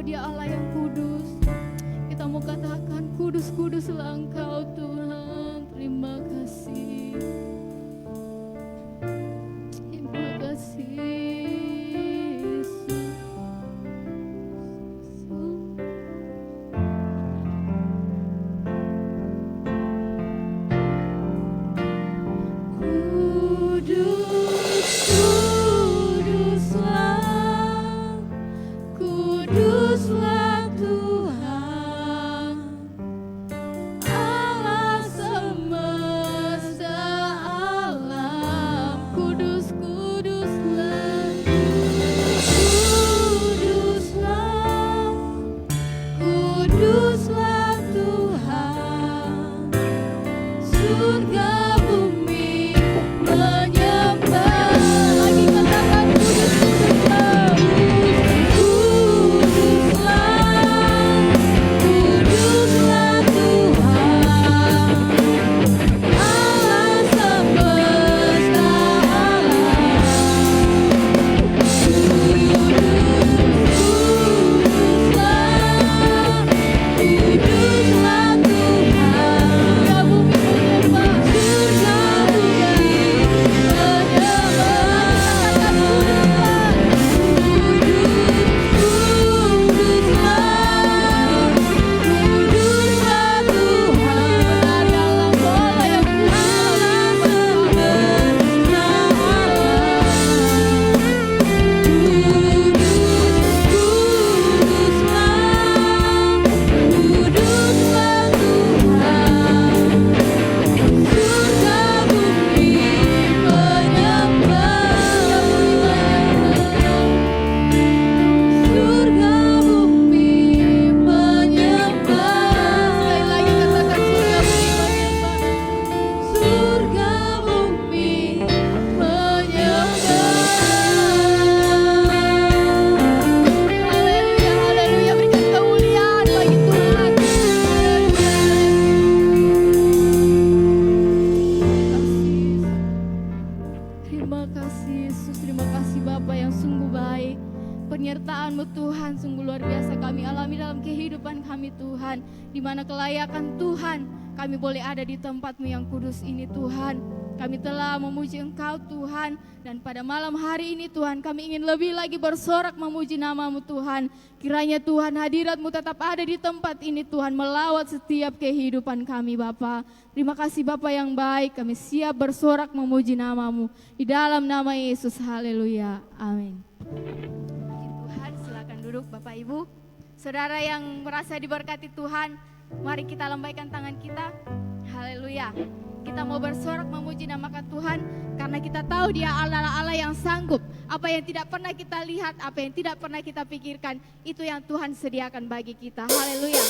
Dia Allah yang kudus. Kita mau katakan kudus, kuduslah Engkau Tuhan. Terima kasih. Terima kasih Yesus. Kuduslah Tuhan, Allah semesta alam. Kudus, kuduslah, kuduslah Tuhan. Surga bumi menyembah. Lagi katakan kudus, kuduslah. Kuduslah Tuhan, Allah semesta alam. Kuduslah Tuhan, penyertaan-Mu Tuhan sungguh luar biasa kami alami dalam kehidupan kami Tuhan. Di mana kelayakan Tuhan kami boleh ada di tempat-Mu yang kudus ini Tuhan. Kami telah memuji Engkau Tuhan, dan pada malam hari ini Tuhan kami ingin lebih lagi bersorak memuji nama-Mu Tuhan. Kiranya Tuhan hadirat-Mu tetap ada di tempat ini Tuhan, melawat setiap kehidupan kami Bapa. Terima kasih Bapa yang baik, kami siap bersorak memuji nama-Mu. Di dalam nama Yesus, haleluya, amin. Tuhan, silakan duduk Bapak Ibu. Saudara yang merasa diberkati Tuhan, mari kita lambaikan tangan kita, haleluya. Kita mau bersorak memuji namakan Tuhan karena kita tahu Dia adalah Allah yang sanggup. Apa yang tidak pernah kita lihat, apa yang tidak pernah kita pikirkan, itu yang Tuhan sediakan bagi kita. Haleluya.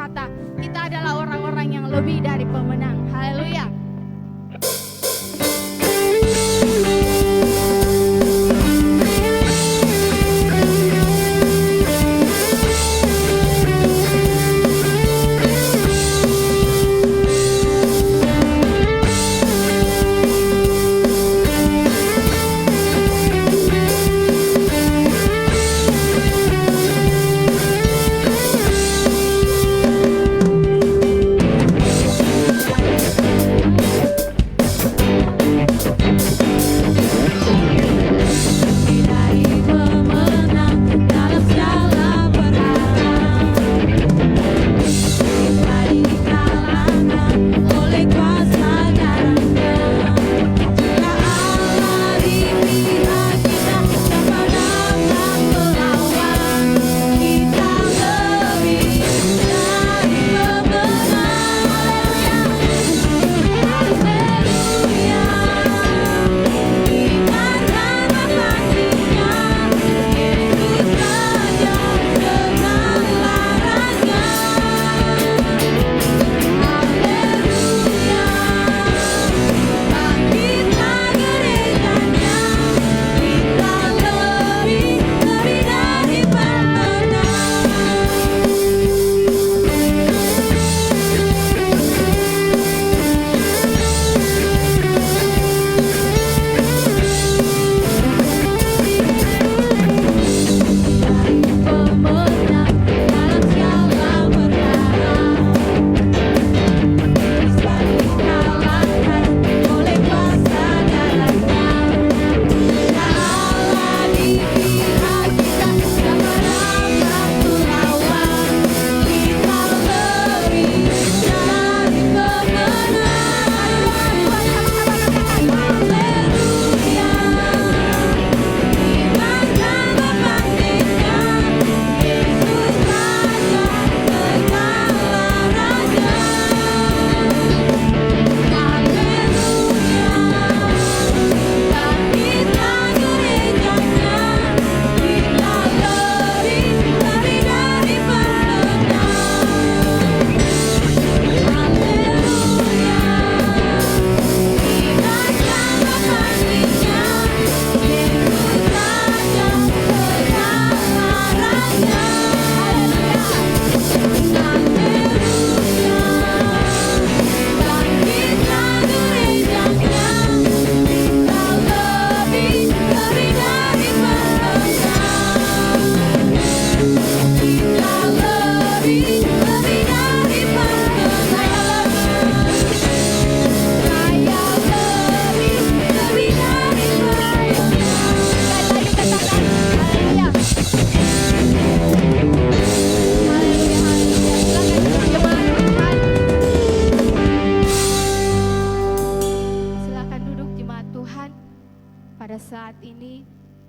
berkata, kita adalah orang-orang yang lebih dari pemenang. Haleluya.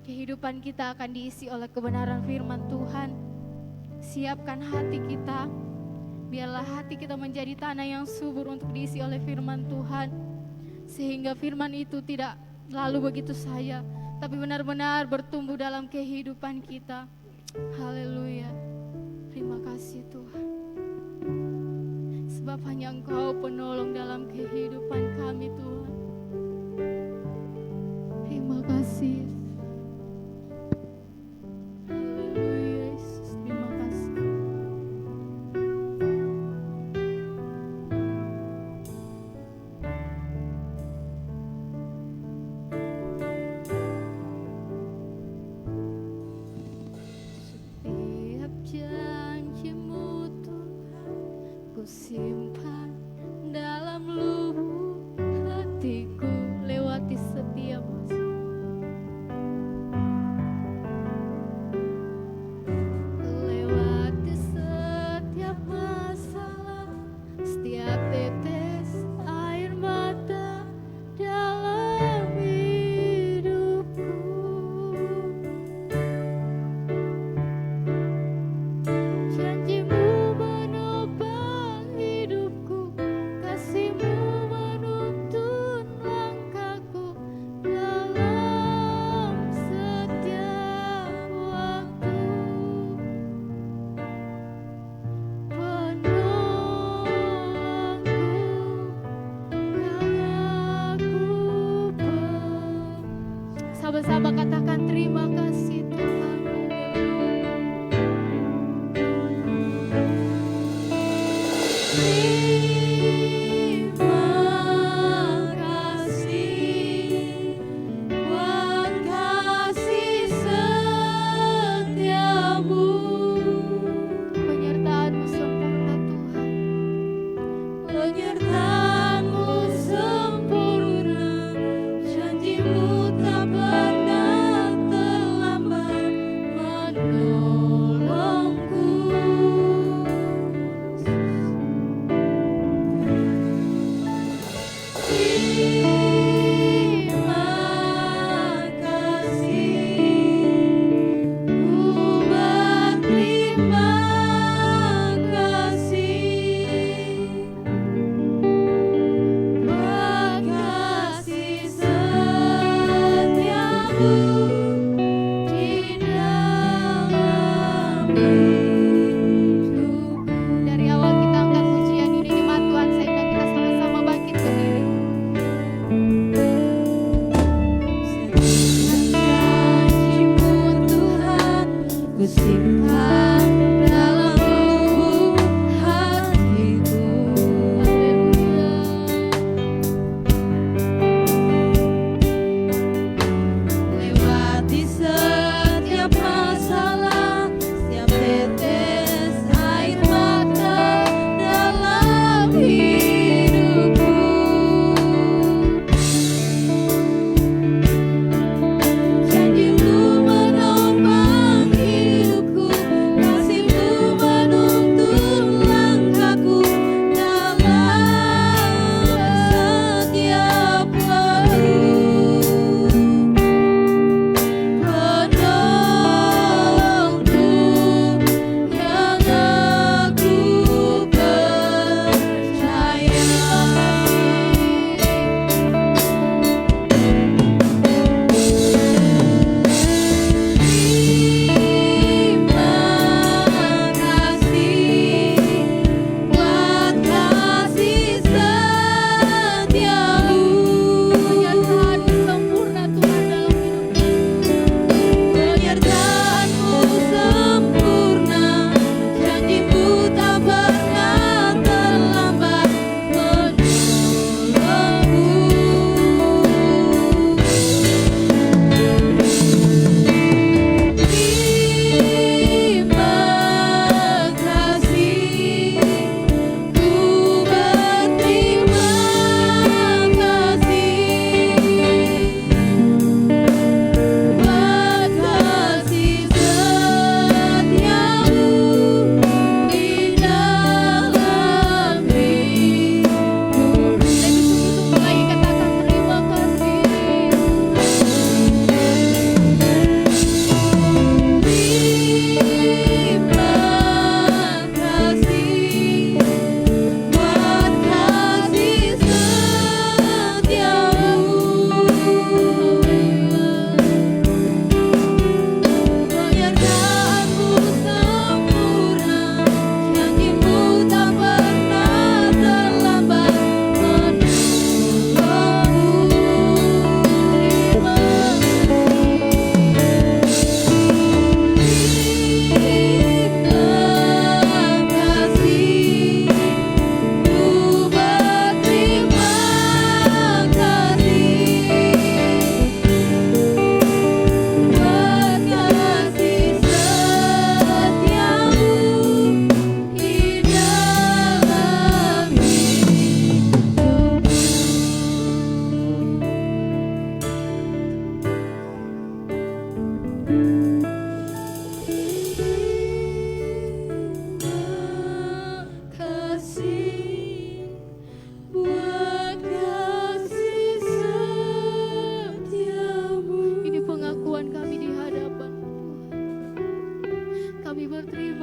Kehidupan kita akan diisi oleh kebenaran firman Tuhan. Siapkan hati kita, biarlah hati kita menjadi tanah yang subur untuk diisi oleh firman Tuhan, sehingga firman itu tidak lalu begitu saja, tapi benar-benar bertumbuh dalam kehidupan kita. Haleluya. Terima kasih Tuhan, sebab hanya Engkau penolong dalam kehidupan kami Tuhan. Terima kasih. Simpan dalam lubuk hati.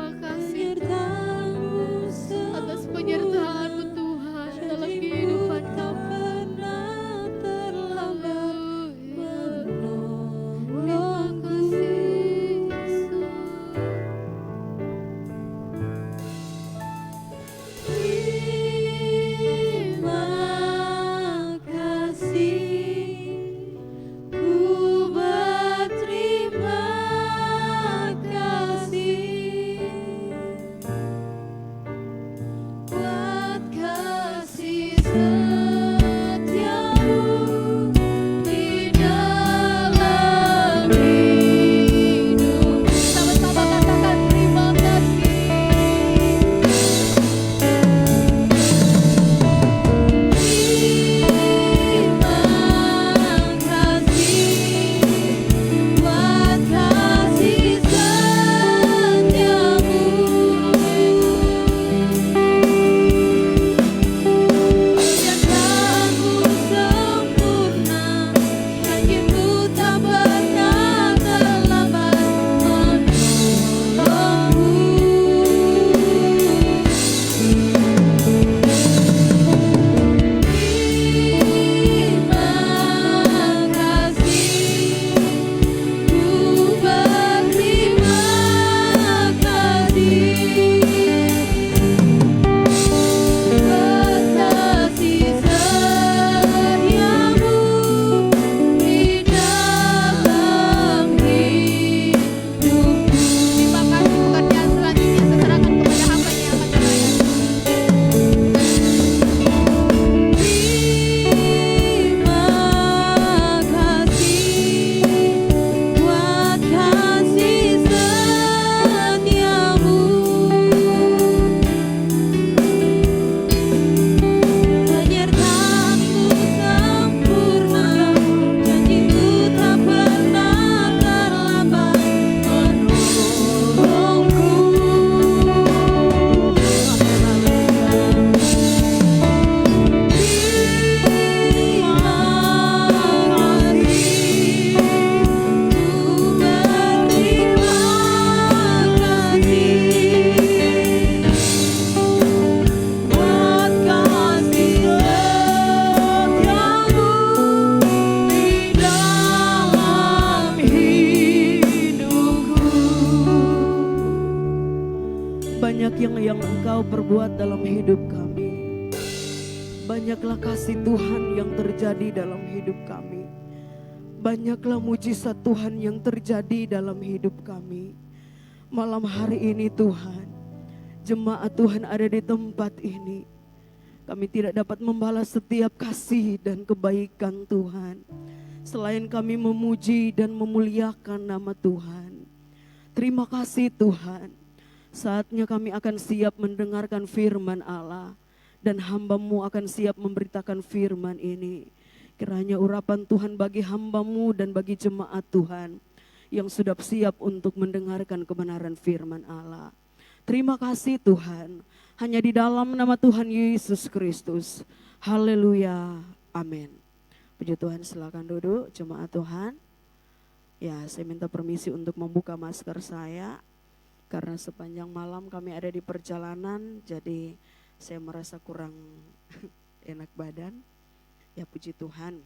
terima kasih atas penyertaan-Mu Tuhan dalam kehidupan kami. yang Engkau perbuat dalam hidup kami. Banyaklah kasih Tuhan yang terjadi dalam hidup kami. Banyaklah mujizat Tuhan yang terjadi dalam hidup kami. Malam hari ini Tuhan, jemaat Tuhan ada di tempat ini. Kami tidak dapat membalas setiap kasih dan kebaikan Tuhan, selain kami memuji dan memuliakan nama Tuhan. Terima kasih Tuhan. Saatnya kami akan siap mendengarkan firman Allah, dan hamba-Mu akan siap memberitakan firman ini. Kiranya urapan Tuhan bagi hamba-Mu dan bagi jemaat Tuhan yang sudah siap untuk mendengarkan kebenaran firman Allah. Terima kasih Tuhan, hanya di dalam nama Tuhan Yesus Kristus. Haleluya, amin. Puji Tuhan, silakan duduk jemaat Tuhan. Ya, saya minta permisi untuk membuka masker saya, karena sepanjang malam kami ada di perjalanan, jadi saya merasa kurang enak badan. Ya puji Tuhan.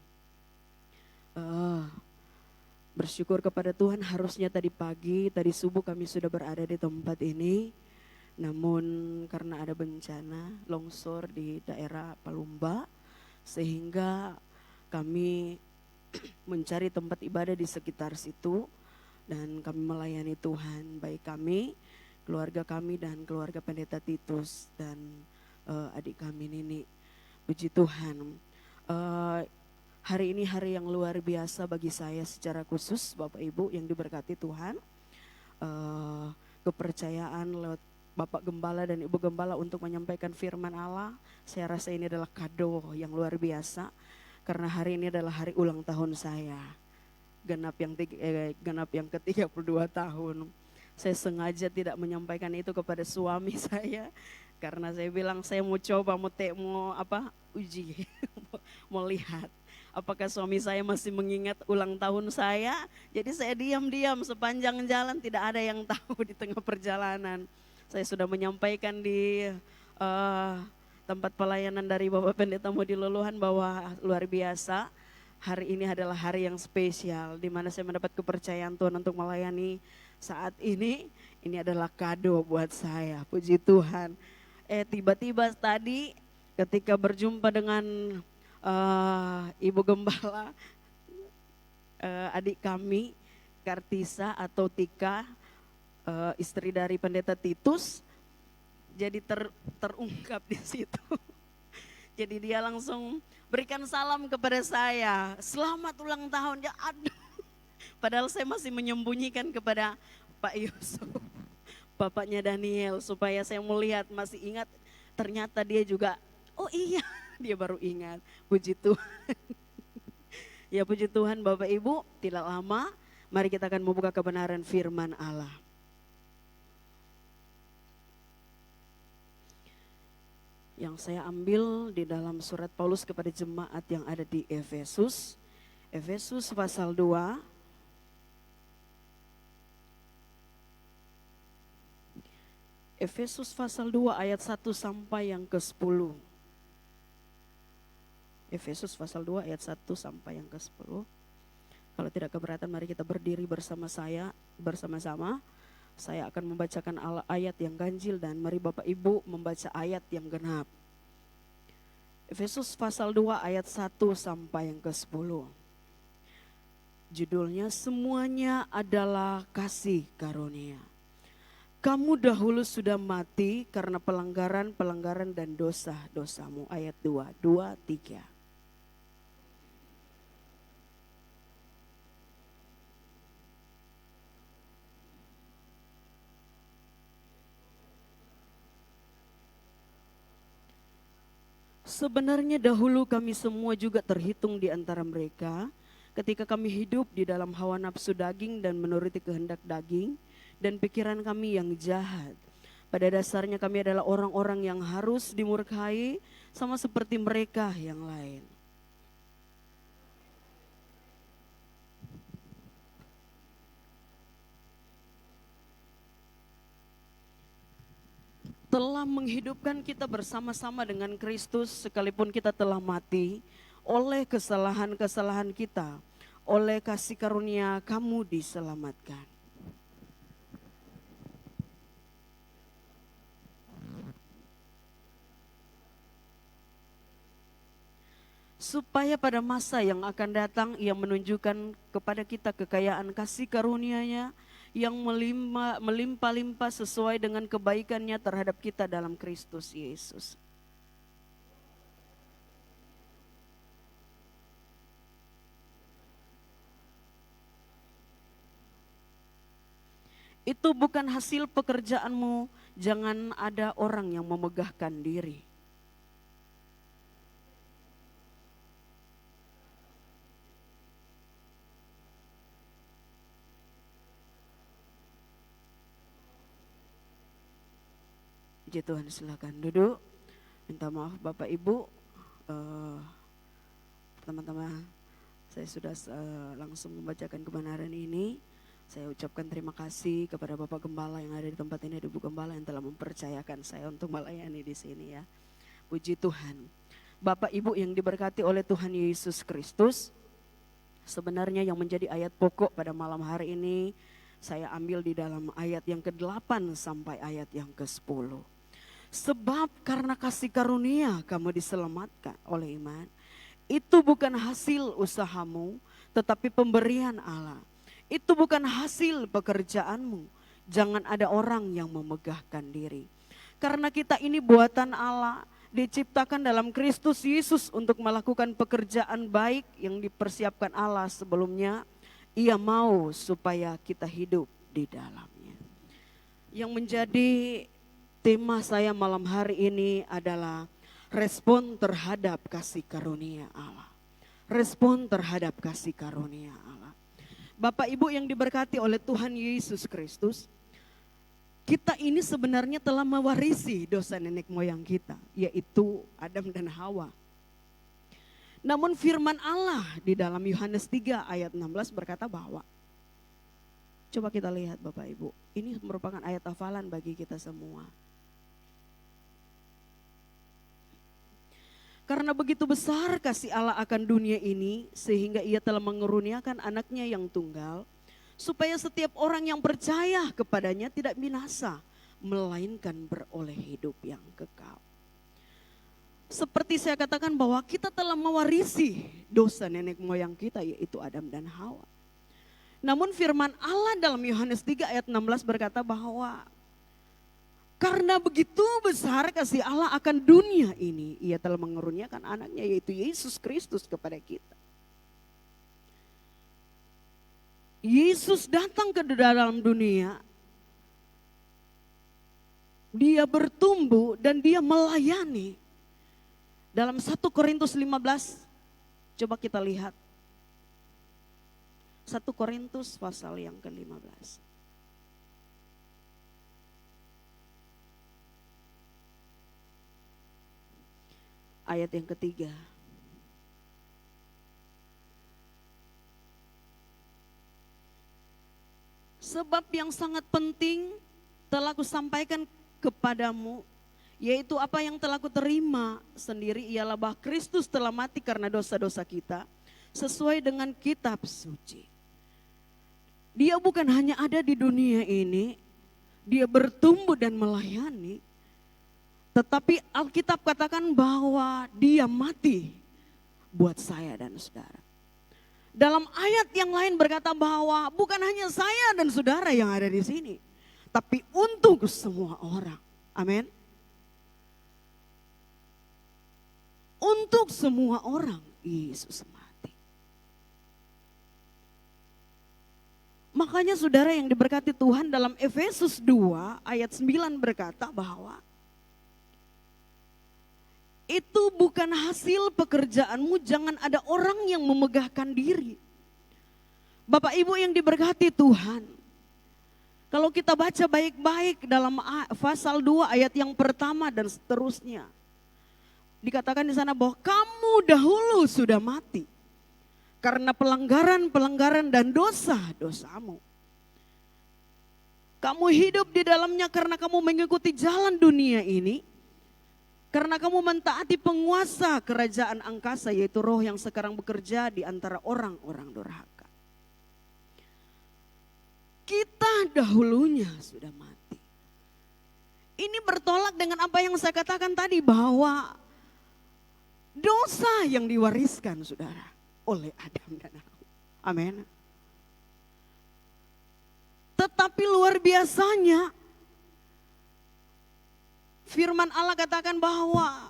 Bersyukur kepada Tuhan, harusnya tadi pagi, tadi subuh kami sudah berada di tempat ini. Namun karena ada bencana longsor di daerah Palumba, sehingga kami mencari tempat ibadah di sekitar situ. Dan kami melayani Tuhan, baik kami, keluarga kami dan keluarga pendeta Titus dan adik kami Nini. Puji Tuhan. Hari ini hari yang luar biasa bagi saya secara khusus, Bapak Ibu yang diberkati Tuhan. Kepercayaan lewat Bapak Gembala dan Ibu Gembala untuk menyampaikan firman Allah, saya rasa ini adalah kado yang luar biasa, karena hari ini adalah hari ulang tahun saya. Genap yang ke-32 tahun. Saya sengaja tidak menyampaikan itu kepada suami saya, karena saya bilang saya mau coba, uji, mau lihat apakah suami saya masih mengingat ulang tahun saya. Jadi saya diam-diam sepanjang jalan, tidak ada yang tahu di tengah perjalanan. Saya sudah menyampaikan di eh, tempat pelayanan dari Bapak Pendeta Modi Luluhan bahwa luar biasa. Hari ini adalah hari yang spesial di mana saya mendapat kepercayaan Tuhan untuk melayani saat ini. Ini adalah kado buat saya, puji Tuhan. Tiba-tiba tadi ketika berjumpa dengan Ibu Gembala, adik kami, Kartisa atau Tika, istri dari Pendeta Titus, jadi terungkap di situ. Jadi dia langsung berikan salam kepada saya, selamat ulang tahun. Ya aduh, padahal saya masih menyembunyikan kepada Pak Yusuf, bapaknya Daniel, supaya saya melihat masih ingat. Ternyata dia juga, oh iya, dia baru ingat. Puji Tuhan. Ya puji Tuhan Bapak Ibu, tidak lama mari kita akan membuka kebenaran firman Allah. Yang saya ambil di dalam surat Paulus kepada jemaat yang ada di Efesus. Efesus pasal 2. Efesus pasal 2 ayat 1 sampai yang ke-10. Efesus pasal 2 ayat 1 sampai yang ke-10. Kalau tidak keberatan mari kita berdiri bersama-sama. Saya akan membacakan ayat yang ganjil dan mari Bapak Ibu membaca ayat yang genap. Efesus pasal 2 ayat 1 sampai yang ke-10. Judulnya semuanya adalah kasih karunia. Kamu dahulu sudah mati karena pelanggaran dan dosa-dosamu. Ayat 2, 3. Sebenarnya dahulu kami semua juga terhitung di antara mereka ketika kami hidup di dalam hawa nafsu daging dan menuruti kehendak daging dan pikiran kami yang jahat. Pada dasarnya kami adalah orang-orang yang harus dimurkai sama seperti mereka yang lain. Telah menghidupkan kita bersama-sama dengan Kristus sekalipun kita telah mati oleh kesalahan-kesalahan kita. Oleh kasih karunia kamu diselamatkan. Supaya pada masa yang akan datang ia menunjukkan kepada kita kekayaan kasih karunia-Nya yang melimpah-limpah sesuai dengan kebaikannya terhadap kita dalam Kristus Yesus. Itu bukan hasil pekerjaanmu, jangan ada orang yang memegahkan diri. Puji Tuhan, silakan duduk. Minta maaf Bapak Ibu, pertama-tama saya sudah langsung membacakan kebenaran ini. Saya ucapkan terima kasih kepada Bapak Gembala yang ada di tempat ini, Ibu Gembala yang telah mempercayakan saya untuk melayani di sini ya. Puji Tuhan. Bapak Ibu yang diberkati oleh Tuhan Yesus Kristus, sebenarnya yang menjadi ayat pokok pada malam hari ini saya ambil di dalam ayat yang ke-8 sampai ayat yang ke-10. Sebab karena kasih karunia kamu diselamatkan oleh iman. Itu bukan hasil usahamu, tetapi pemberian Allah. Itu bukan hasil pekerjaanmu. Jangan ada orang yang memegahkan diri. Karena kita ini buatan Allah, diciptakan dalam Kristus Yesus untuk melakukan pekerjaan baik yang dipersiapkan Allah sebelumnya. Ia mau supaya kita hidup di dalamnya. Yang menjadi tema saya malam hari ini adalah respon terhadap kasih karunia Allah. Respon terhadap kasih karunia Allah. Bapak Ibu yang diberkati oleh Tuhan Yesus Kristus, kita ini sebenarnya telah mewarisi dosa nenek moyang kita, yaitu Adam dan Hawa. Namun firman Allah di dalam Yohanes 3 ayat 16 berkata bahwa Coba kita lihat Bapak Ibu, ini merupakan ayat hafalan bagi kita semua. Karena begitu besar kasih Allah akan dunia ini, sehingga ia telah mengeruniakan anaknya yang tunggal, supaya setiap orang yang percaya kepadanya tidak binasa, melainkan beroleh hidup yang kekal. Seperti saya katakan bahwa kita telah mewarisi dosa nenek moyang kita, yaitu Adam dan Hawa. Namun firman Allah dalam Yohanes 3 ayat 16 berkata bahwa karena begitu besar kasih Allah akan dunia ini, ia telah mengeruniakan anaknya yaitu Yesus Kristus kepada kita. Yesus datang ke dalam dunia, dia bertumbuh dan dia melayani. Dalam 1 Korintus 15, coba kita lihat. 1 Korintus pasal yang ke-15. Ayat yang ketiga. Sebab yang sangat penting telah kusampaikan kepadamu, yaitu apa yang telah kuterima sendiri, ialah bahwa Kristus telah mati karena dosa-dosa kita, sesuai dengan kitab suci. Dia bukan hanya ada di dunia ini, dia bertumbuh dan melayani, tetapi Alkitab katakan bahwa dia mati buat saya dan saudara. Dalam ayat yang lain berkata bahwa bukan hanya saya dan saudara yang ada di sini, tapi untuk semua orang. Amin. Untuk semua orang Yesus mati. Makanya saudara yang diberkati Tuhan, dalam Efesus 2 ayat 9 berkata bahwa itu bukan hasil pekerjaanmu, jangan ada orang yang memegahkan diri. Bapak Ibu yang diberkati Tuhan, kalau kita baca baik-baik dalam pasal 2 ayat yang pertama dan seterusnya, dikatakan di sana bahwa kamu dahulu sudah mati karena pelanggaran-pelanggaran dan dosa-dosamu. Kamu hidup di dalamnya karena kamu mengikuti jalan dunia ini, karena kamu mentaati penguasa kerajaan angkasa, yaitu roh yang sekarang bekerja di antara orang-orang durhaka. Kita dahulunya sudah mati. Ini bertolak dengan apa yang saya katakan tadi, bahwa dosa yang diwariskan saudara oleh Adam dan Hawa. Amin. Tetapi luar biasanya firman Allah katakan bahwa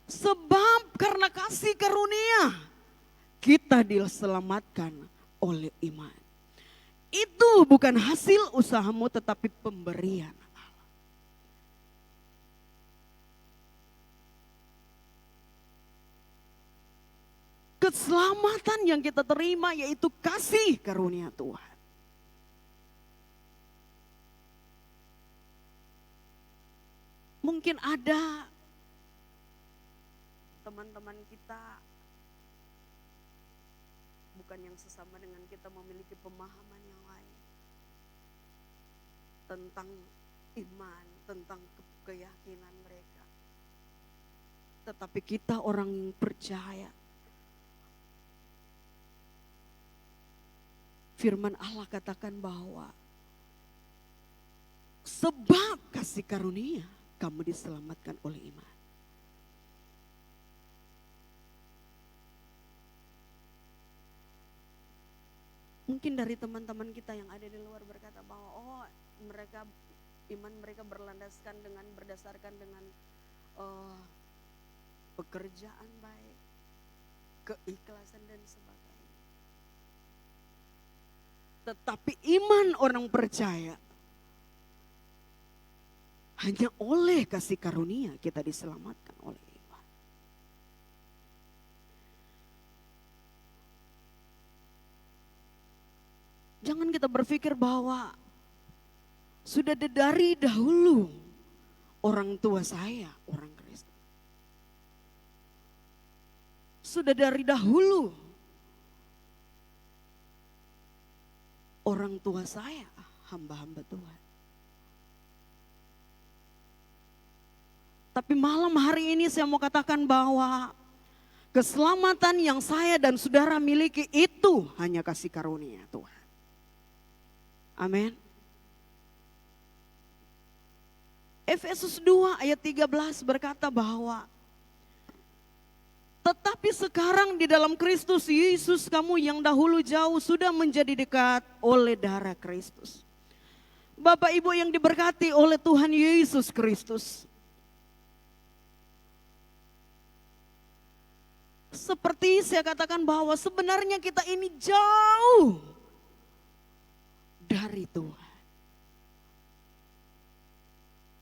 sebab karena kasih karunia kita diselamatkan oleh iman. Itu bukan hasil usahamu tetapi pemberian Allah. Keselamatan yang kita terima yaitu kasih karunia Tuhan. Mungkin ada teman-teman kita bukan yang sesama dengan kita memiliki pemahaman yang lain tentang iman, tentang keyakinan mereka. Tetapi kita orang yang percaya. Firman Allah katakan bahwa sebab kasih karunia kamu diselamatkan oleh iman. Mungkin dari teman-teman kita yang ada di luar berkata bahwa mereka iman mereka berlandaskan dengan berdasarkan dengan pekerjaan baik, keikhlasan dan sebagainya. Tetapi iman orang percaya hanya oleh kasih karunia kita diselamatkan oleh iman. Jangan kita berpikir bahwa sudah dari dahulu orang tua saya orang Kristen. Sudah dari dahulu orang tua saya, hamba-hamba Tuhan. Tapi malam hari ini saya mau katakan bahwa keselamatan yang saya dan saudara miliki itu hanya kasih karunia Tuhan. Amin. Efesus 2 ayat 13 berkata bahwa tetapi sekarang di dalam Kristus Yesus kamu yang dahulu jauh sudah menjadi dekat oleh darah Kristus. Bapak Ibu yang diberkati oleh Tuhan Yesus Kristus. Seperti saya katakan bahwa sebenarnya kita ini jauh dari Tuhan.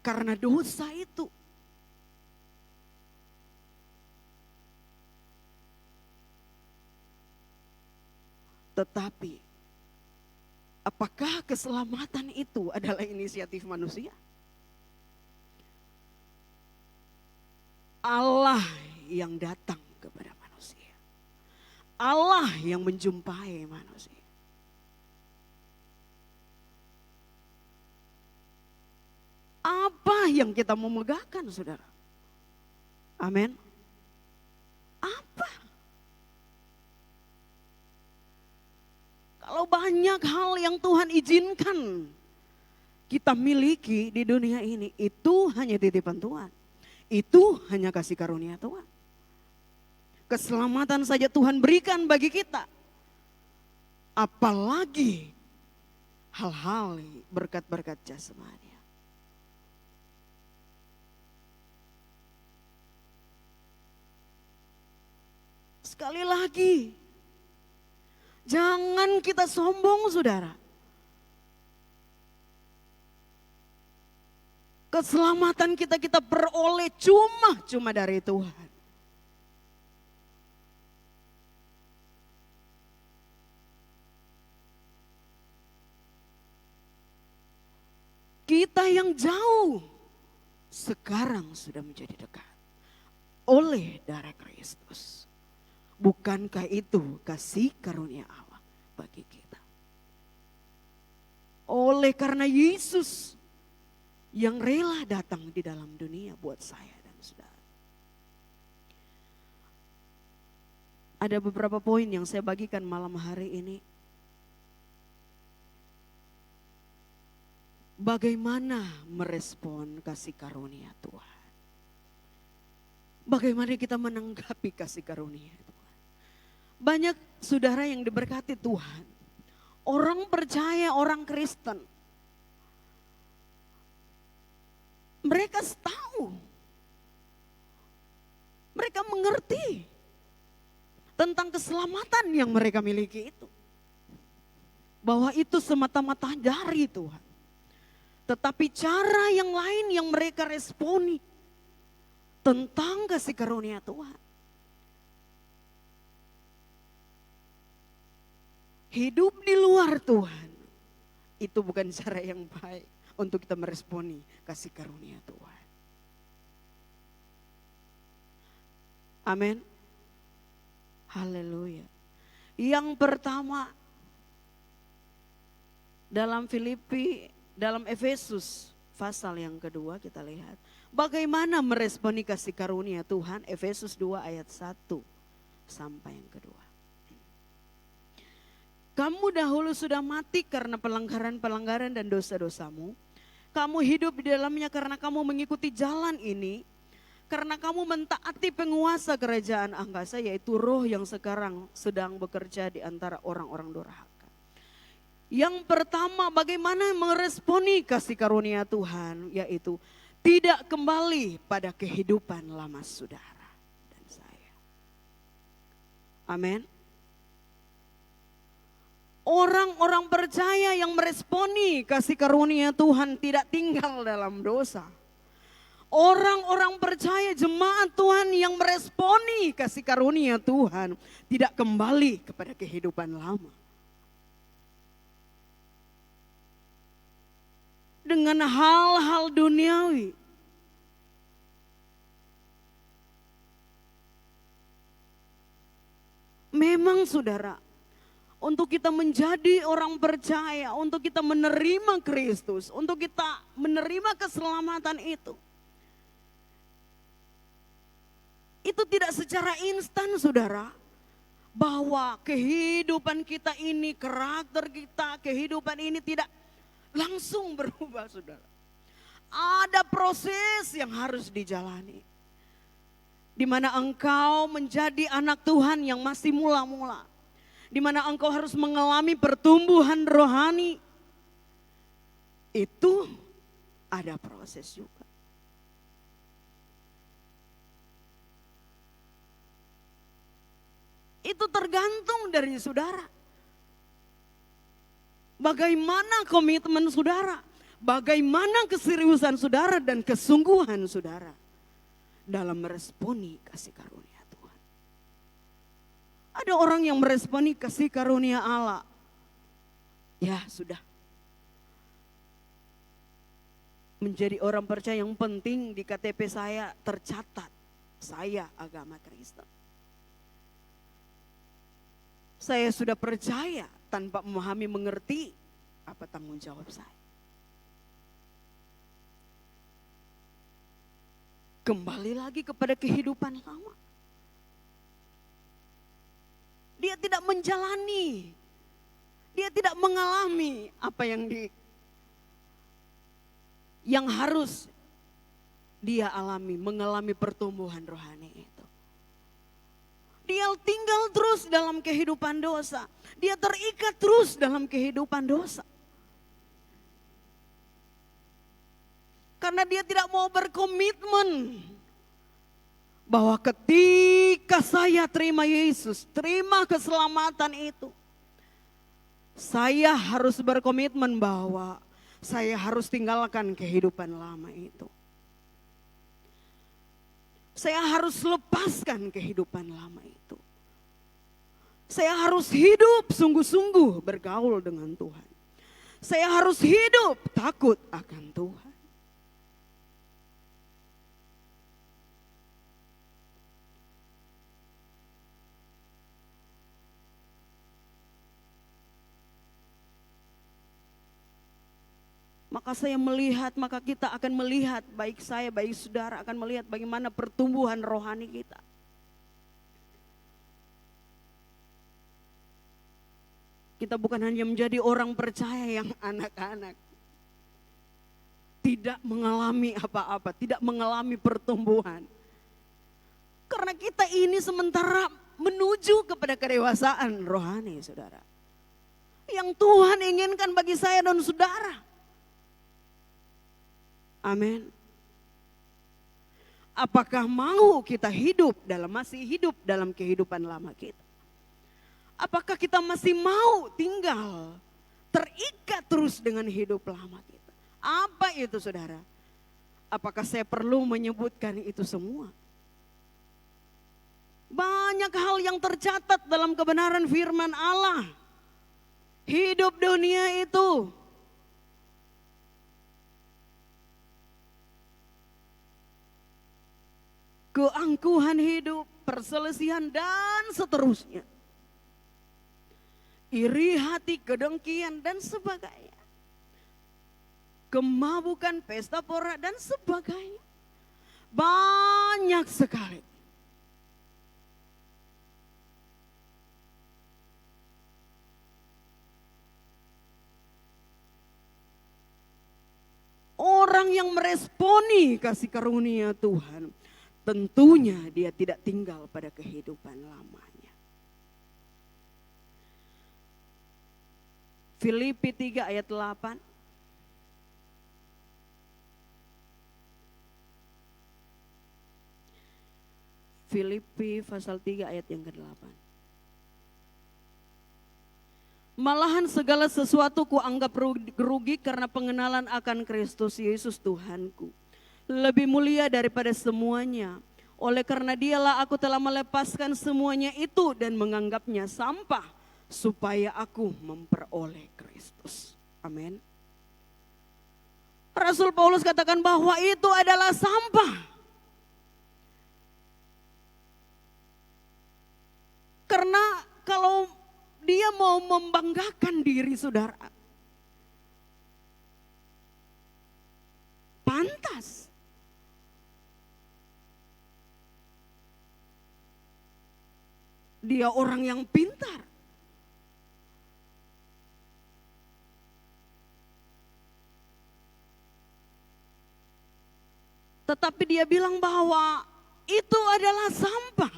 Karena dosa itu. Tetapi apakah keselamatan itu adalah inisiatif manusia? Allah yang datang kepada manusia. Allah yang menjumpai manusia. Apa yang kita mau megahkan, saudara? Amin. Apa? Kalau banyak hal yang Tuhan izinkan kita miliki di dunia ini, itu hanya titipan Tuhan. Itu hanya kasih karunia Tuhan. Keselamatan saja Tuhan berikan bagi kita. Apalagi hal-hal berkat-berkat jasmani. Sekali lagi, jangan kita sombong, saudara. Keselamatan kita peroleh cuma dari Tuhan. Kita yang jauh sekarang sudah menjadi dekat oleh darah Kristus. Bukankah itu kasih karunia Allah bagi kita? Oleh karena Yesus yang rela datang di dalam dunia buat saya dan saudara. Ada beberapa poin yang saya bagikan malam hari ini. Bagaimana merespon kasih karunia Tuhan? Bagaimana kita menanggapi kasih karunia Tuhan? Banyak saudara yang diberkati Tuhan. Orang percaya, orang Kristen. Mereka tahu. Mereka mengerti tentang keselamatan yang mereka miliki itu. Bahwa itu semata-mata dari Tuhan. Tetapi cara yang lain yang mereka responi tentang kasih karunia Tuhan. Hidup di luar Tuhan, itu bukan cara yang baik untuk kita meresponi kasih karunia Tuhan. Amin. Haleluya. Yang pertama, dalam dalam Efesus pasal yang kedua kita lihat. Bagaimana meresponi kasih karunia Tuhan, Efesus 2 ayat 1 sampai yang kedua. Kamu dahulu sudah mati karena pelanggaran-pelanggaran dan dosa-dosamu. Kamu hidup di dalamnya karena kamu mengikuti jalan ini. Karena kamu mentaati penguasa kerajaan angkasa, yaitu roh yang sekarang sedang bekerja di antara orang-orang durhaka. Yang pertama, bagaimana meresponi kasih karunia Tuhan, yaitu tidak kembali pada kehidupan lama saudara dan saya. Amin. Orang-orang percaya yang meresponi kasih karunia Tuhan tidak tinggal dalam dosa. Orang-orang percaya jemaat Tuhan yang meresponi kasih karunia Tuhan tidak kembali kepada kehidupan lama. Dengan hal-hal duniawi. Memang saudara, untuk kita menjadi orang percaya, untuk kita menerima Kristus, untuk kita menerima keselamatan itu. Itu tidak secara instan, saudara. Bahwa kehidupan kita ini, karakter kita, kehidupan ini tidak langsung berubah, saudara. Ada proses yang harus dijalani. Di mana engkau menjadi anak Tuhan yang masih mula-mula. Di mana engkau harus mengalami pertumbuhan rohani. Itu ada proses juga. Itu tergantung dari saudara. Bagaimana komitmen saudara, bagaimana keseriusan saudara dan kesungguhan saudara dalam meresponi kasih karunia Tuhan. Ada orang yang meresponi kasih karunia Allah. Ya sudah. Menjadi orang percaya yang penting di KTP saya tercatat, saya agama Kristen. Saya sudah percaya tanpa memahami mengerti apa tanggung jawab saya. Kembali lagi kepada kehidupan lama. Dia tidak menjalani, dia tidak mengalami apa yang harus dia alami, mengalami pertumbuhan rohani itu. Dia tinggal terus dalam kehidupan dosa. Dia terikat terus dalam kehidupan dosa. Karena dia tidak mau berkomitmen bahwa ketika saya terima Yesus, terima keselamatan itu, saya harus berkomitmen bahwa saya harus tinggalkan kehidupan lama itu. Saya harus lepaskan kehidupan lama itu. Saya harus hidup sungguh-sungguh bergaul dengan Tuhan. Saya harus hidup takut akan Tuhan. Maka saya melihat, maka kita akan melihat, baik saya, baik saudara akan melihat bagaimana pertumbuhan rohani kita. Kita bukan hanya menjadi orang percaya yang anak-anak. Tidak mengalami apa-apa, tidak mengalami pertumbuhan. Karena kita ini sementara menuju kepada kedewasaan rohani, saudara. Yang Tuhan inginkan bagi saya dan saudara. Amin. Apakah mau kita masih hidup dalam kehidupan lama kita? Apakah kita masih mau tinggal terikat terus dengan hidup lama kita? Apa itu, saudara? Apakah saya perlu menyebutkan itu semua? Banyak hal yang tercatat dalam kebenaran firman Allah. Hidup dunia itu keangkuhan hidup, perselisihan dan seterusnya. Iri hati, kedengkian dan sebagainya. Kemabukan, pesta pora dan sebagainya. Banyak sekali. Orang yang meresponi kasih karunia Tuhan, tentunya dia tidak tinggal pada kehidupan lamanya. Filipi 3 ayat 8. Filipi pasal 3 ayat yang ke-8. Malahan segala sesuatu kuanggap rugi karena pengenalan akan Kristus Yesus Tuhanku. Lebih mulia daripada semuanya. Oleh karena dialah aku telah melepaskan semuanya itu dan menganggapnya sampah supaya aku memperoleh Kristus. Amin. Rasul Paulus katakan bahwa itu adalah sampah. Karena kalau dia mau membanggakan diri saudara. Pantas. Dia orang yang pintar. Tetapi dia bilang bahwa itu adalah sampah.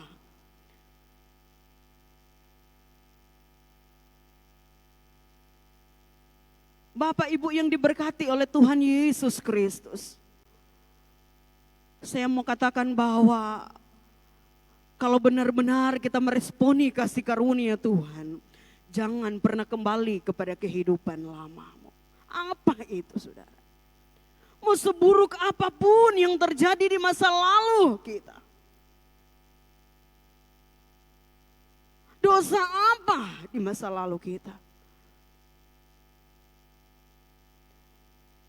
Bapak Ibu yang diberkati oleh Tuhan Yesus Kristus. Saya mau katakan bahwa kalau benar-benar kita meresponi kasih karunia Tuhan, jangan pernah kembali kepada kehidupan lamamu. Apa itu saudara? Mau seburuk apapun yang terjadi di masa lalu kita. Dosa apa di masa lalu kita?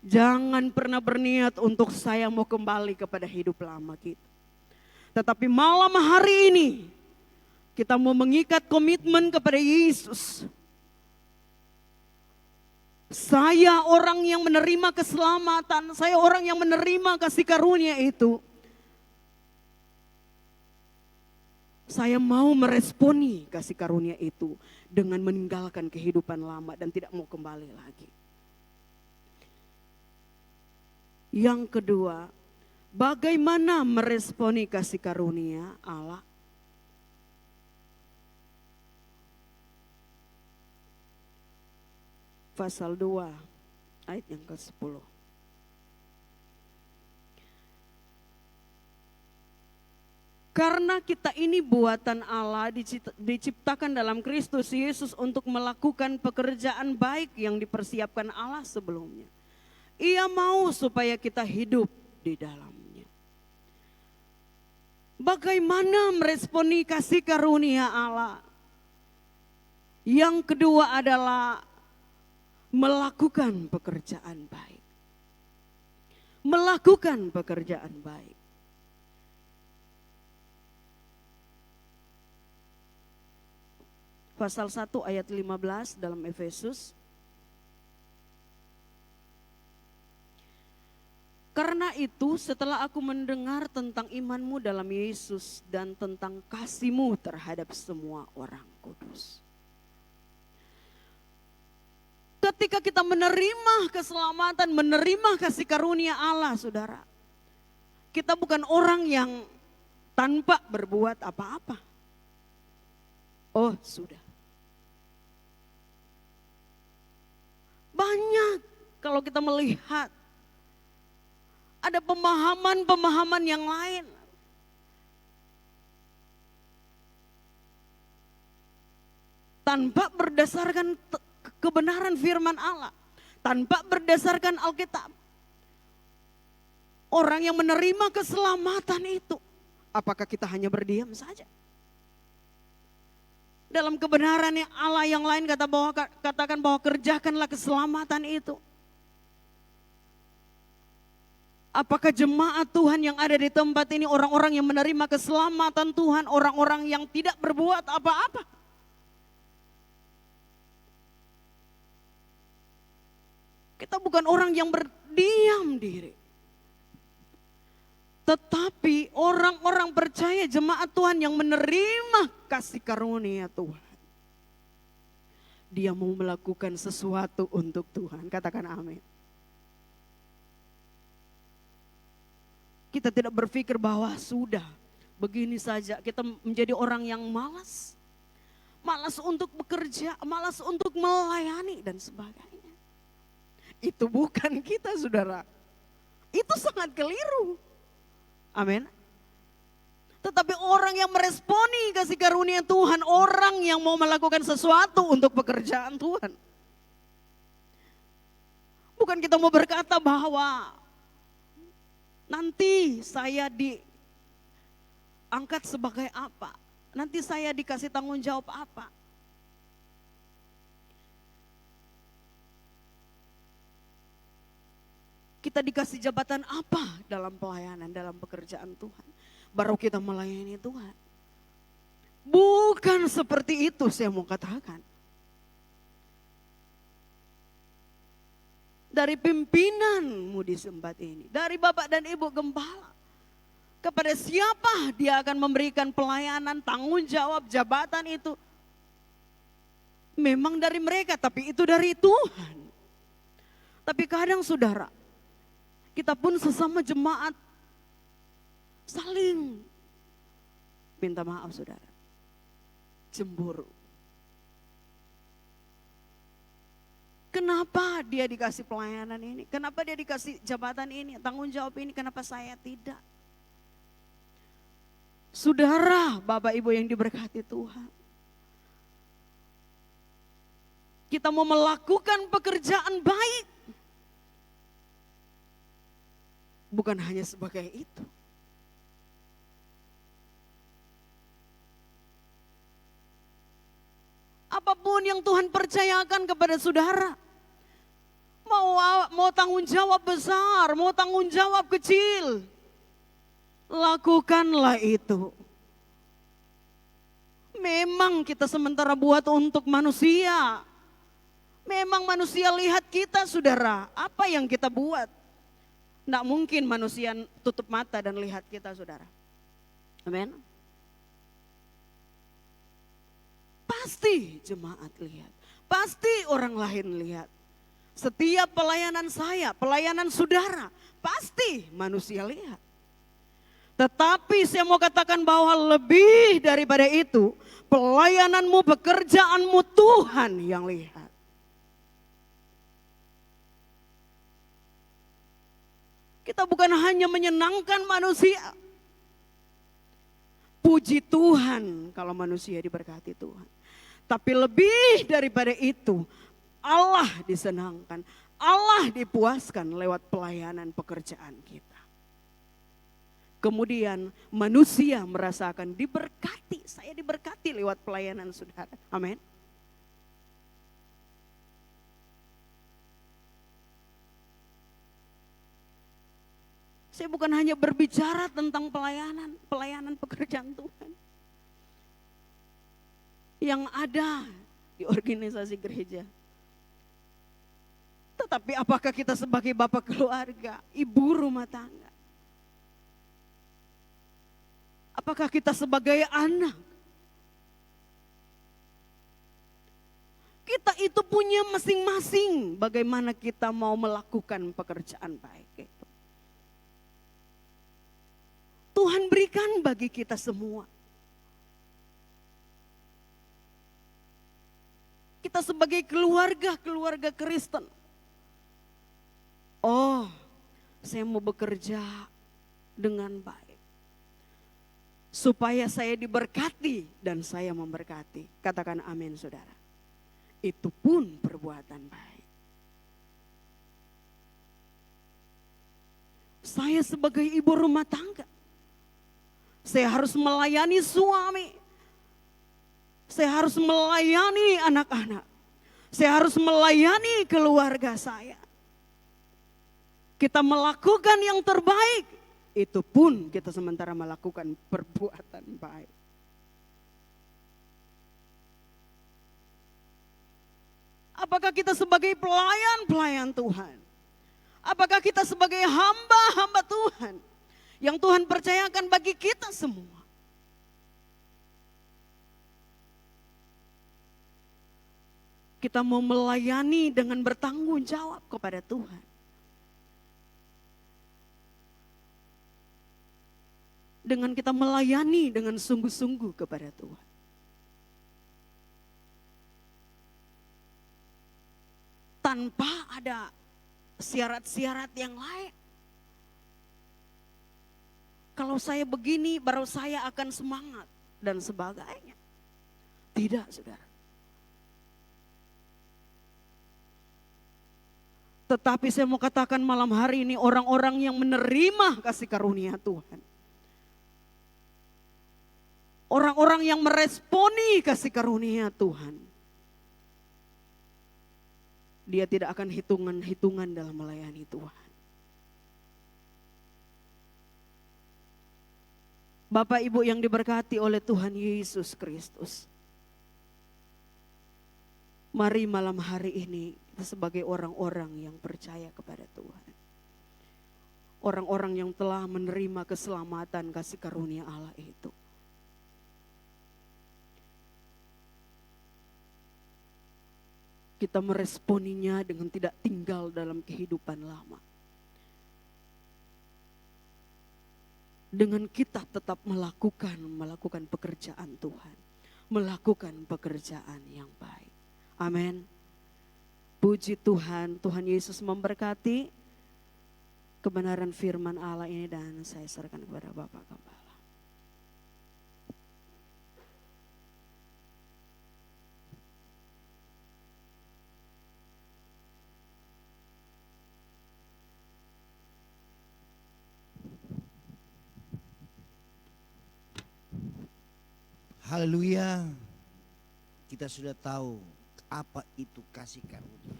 Jangan pernah berniat untuk saya mau kembali kepada hidup lama kita. Tetapi malam hari ini kita mau mengikat komitmen kepada Yesus. Saya orang yang menerima keselamatan, saya orang yang menerima kasih karunia itu. Saya mau meresponi kasih karunia itu dengan meninggalkan kehidupan lama dan tidak mau kembali lagi. Yang kedua, bagaimana meresponi kasih karunia Allah? Pasal 2 ayat yang ke-10. Karena kita ini buatan Allah, diciptakan dalam Kristus Yesus untuk melakukan pekerjaan baik yang dipersiapkan Allah sebelumnya. Ia mau supaya kita hidup di dalamnya. Bagaimana meresponi kasih karunia Allah? Yang kedua adalah melakukan pekerjaan baik. Melakukan pekerjaan baik. Pasal 1 ayat 15 dalam Efesus. Karena itu setelah aku mendengar tentang imanmu dalam Yesus dan tentang kasihmu terhadap semua orang kudus. Ketika kita menerima keselamatan, menerima kasih karunia Allah saudara. Kita bukan orang yang tanpa berbuat apa-apa. Oh sudah. Banyak kalau kita melihat. Ada pemahaman-pemahaman yang lain. Tanpa berdasarkan kebenaran firman Allah. Tanpa berdasarkan Alkitab. Orang yang menerima keselamatan itu. Apakah kita hanya berdiam saja? Dalam kebenaran yang Allah yang lain katakan bahwa kerjakanlah keselamatan itu. Apakah jemaat Tuhan yang ada di tempat ini orang-orang yang menerima keselamatan Tuhan, orang-orang yang tidak berbuat apa-apa? Kita bukan orang yang berdiam diri. Tetapi orang-orang percaya jemaat Tuhan yang menerima kasih karunia Tuhan. Dia mau melakukan sesuatu untuk Tuhan, katakan amin. Kita tidak berpikir bahwa sudah begini saja, kita menjadi orang yang malas. Malas untuk bekerja, malas untuk melayani dan sebagainya. Itu bukan kita saudara. Itu sangat keliru. Amin. Tetapi orang yang meresponi kasih karunia Tuhan, orang yang mau melakukan sesuatu untuk pekerjaan Tuhan. Bukan kita mau berkata bahwa nanti saya diangkat sebagai apa? Nanti saya dikasih tanggung jawab apa? Kita dikasih jabatan apa dalam pelayanan, dalam pekerjaan Tuhan? Baru kita melayani Tuhan. Bukan seperti itu saya mau katakan. dari pimpinanmu di tempat ini, dari Bapak dan Ibu Gembala. Kepada siapa dia akan memberikan pelayanan, tanggung jawab, jabatan itu. Memang dari mereka, tapi itu dari Tuhan. Tapi kadang saudara, kita pun sesama jemaat saling minta maaf saudara. Cemburu. Kenapa dia dikasih pelayanan ini? Kenapa dia dikasih jabatan ini, tanggung jawab ini, kenapa saya tidak? Saudara, Bapak Ibu yang diberkati Tuhan. Kita mau melakukan pekerjaan baik. Bukan hanya sebagai itu. Apapun yang Tuhan percayakan kepada saudara. Mau tanggung jawab besar, mau tanggung jawab kecil. Lakukanlah itu. Memang kita sementara buat untuk manusia. Memang manusia lihat kita saudara, apa yang kita buat. Tidak mungkin manusia tutup mata dan lihat kita saudara. Amin. Pasti jemaat lihat, pasti orang lain lihat. Setiap pelayanan saya, pelayanan saudara, pasti manusia lihat. Tetapi saya mau katakan bahwa lebih daripada itu, pelayananmu, pekerjaanmu Tuhan yang lihat. Kita bukan hanya menyenangkan manusia. Puji Tuhan kalau manusia diberkati Tuhan. Tapi lebih daripada itu, Allah disenangkan, Allah dipuaskan lewat pelayanan pekerjaan kita. Kemudian manusia merasakan diberkati, saya diberkati lewat pelayanan saudara. Amin. Saya bukan hanya berbicara tentang pelayanan pekerjaan Tuhan. Yang ada di organisasi gereja. Tetapi apakah kita sebagai bapak keluarga, ibu rumah tangga? Apakah kita sebagai anak? Kita itu punya masing-masing bagaimana kita mau melakukan pekerjaan baik itu. Tuhan berikan bagi kita semua. Kita sebagai keluarga Kristen. Oh, saya mau bekerja dengan baik. Supaya saya diberkati dan saya memberkati. Katakan amin saudara. Itu pun perbuatan baik. Saya sebagai ibu rumah tangga. Saya harus melayani suami. Saya harus melayani anak-anak. Saya harus melayani keluarga saya. Kita melakukan yang terbaik. Itu pun kita sementara melakukan perbuatan baik. Apakah kita sebagai pelayan Tuhan? Apakah kita sebagai hamba-hamba Tuhan? Yang Tuhan percayakan bagi kita semua. Kita mau melayani dengan bertanggung jawab kepada Tuhan. Dengan kita melayani dengan sungguh-sungguh kepada Tuhan. Tanpa ada syarat-syarat yang lain. Kalau saya begini baru saya akan semangat dan sebagainya. Tidak saudara. Tetapi saya mau katakan malam hari ini orang-orang yang menerima kasih karunia Tuhan. Orang-orang yang meresponi kasih karunia Tuhan. Dia tidak akan hitungan-hitungan dalam melayani Tuhan. Bapak Ibu yang diberkati oleh Tuhan Yesus Kristus. Mari malam hari ini kita sebagai orang-orang yang percaya kepada Tuhan. Orang-orang yang telah menerima keselamatan kasih karunia Allah itu. Kita meresponinya dengan tidak tinggal dalam kehidupan lama. Dengan kita tetap melakukan pekerjaan Tuhan. Melakukan pekerjaan yang baik. Amin. Puji Tuhan, Tuhan Yesus memberkati kebenaran firman Allah ini dan saya serahkan kepada Bapak Gembala. Haleluya. Kita sudah tahu apa itu kasih karunia.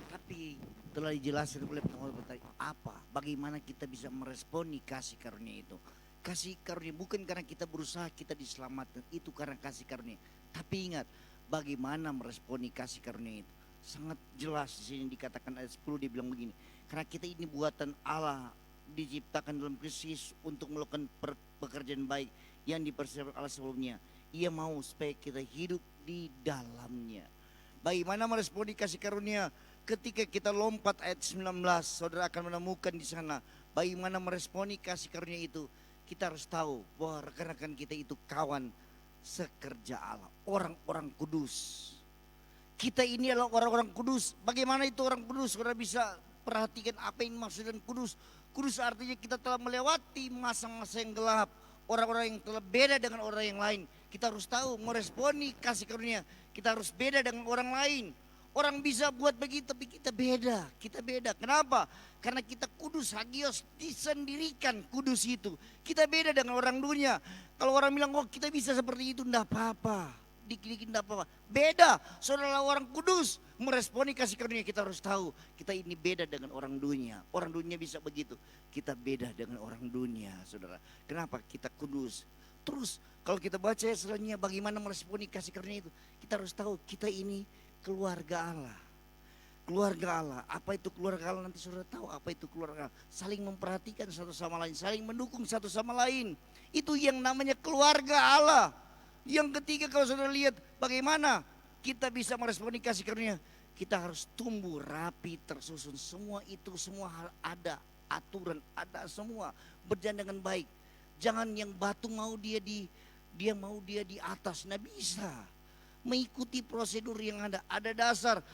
Tapi telah dijelaskan oleh pengkhotbah tadi apa, bagaimana kita bisa meresponi kasih karunia itu. Kasih karunia bukan karena kita berusaha kita diselamatkan, itu karena kasih karunia. Tapi ingat, bagaimana meresponi kasih karunia itu. Sangat jelas di sini dikatakan ayat 10 dia bilang begini. Karena kita ini buatan Allah, diciptakan dalam Kristus untuk melakukan pekerjaan baik yang dipersiapkan Allah sebelumnya. Ia mau supaya kita hidup di dalamnya. Bagaimana meresponi kasih karunia? Ketika kita lompat ayat 19, saudara akan menemukan di sana bagaimana meresponi kasih karunia itu. Kita harus tahu bahwa rekan-rekan kita itu kawan sekerja Allah, orang-orang kudus. Kita ini adalah orang-orang kudus. Bagaimana itu orang kudus? Saudara bisa perhatikan apa yang dimaksud dengan kudus. Kudus artinya kita telah melewati masa-masa yang gelap. Orang-orang yang telah beda dengan orang yang lain. Kita harus tahu meresponi kasih karunia. Kita harus beda dengan orang lain. Orang bisa buat begitu tapi kita beda. Kita beda. Kenapa? Karena kita kudus, hagios, disendirikan kudus itu. Kita beda dengan orang dunia. Kalau orang bilang oh kita bisa seperti itu, enggak apa-apa. Dikit-dikit enggak apa-apa. Beda. Saudara orang kudus meresponi kasih karunia, kita harus tahu kita ini beda dengan orang dunia. Orang dunia bisa begitu. Kita beda dengan orang dunia, saudara. Kenapa? Kita kudus. Terus kalau kita baca selanjutnya bagaimana meresponi kasih karunia itu, kita harus tahu kita ini keluarga Allah. Keluarga Allah. Apa itu keluarga Allah? Nanti saudara tahu apa itu keluarga Allah. Saling memperhatikan satu sama lain, saling mendukung satu sama lain. Itu yang namanya keluarga Allah. Yang ketiga kalau saudara lihat bagaimana kita bisa meresponi kasih karunia, kita harus tumbuh rapi, tersusun. Semua itu, semua hal ada, aturan ada semua, berjalan dengan baik. Jangan yang batu mau dia di atas, nggak bisa. Mengikuti prosedur yang ada dasar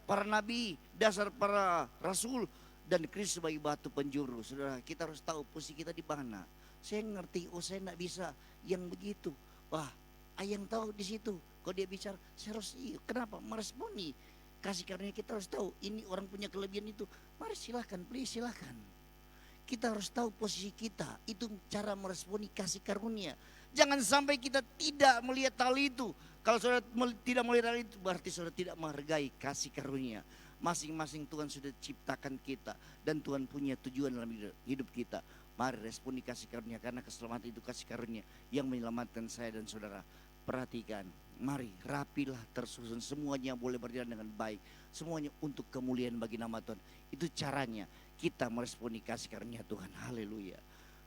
para nabi, dasar para rasul dan Kristus sebagai batu penjuru. Saudara, kita harus tahu posisi kita di mana. Saya ngerti, oh saya nggak bisa yang begitu. Wah, yang tahu di situ. Kalau dia bicara, saya harus kenapa? Meresponi kasih karunia. Kita harus tahu ini orang punya kelebihan itu. Mari silakan, please silakan. Kita harus tahu posisi kita. Itu cara meresponi kasih karunia. Jangan sampai kita tidak melihat hal itu. Kalau saudara tidak melihat hal itu, berarti saudara tidak menghargai kasih karunia. Masing-masing Tuhan sudah ciptakan kita. Dan Tuhan punya tujuan dalam hidup kita. Mari responi kasih karunia. Karena keselamatan itu kasih karunia yang menyelamatkan saya dan saudara. Perhatikan, mari rapilah, tersusun, semuanya boleh berjalan dengan baik. Semuanya untuk kemuliaan bagi nama Tuhan. Itu caranya kita meresponi kasih karunia Tuhan. Haleluya,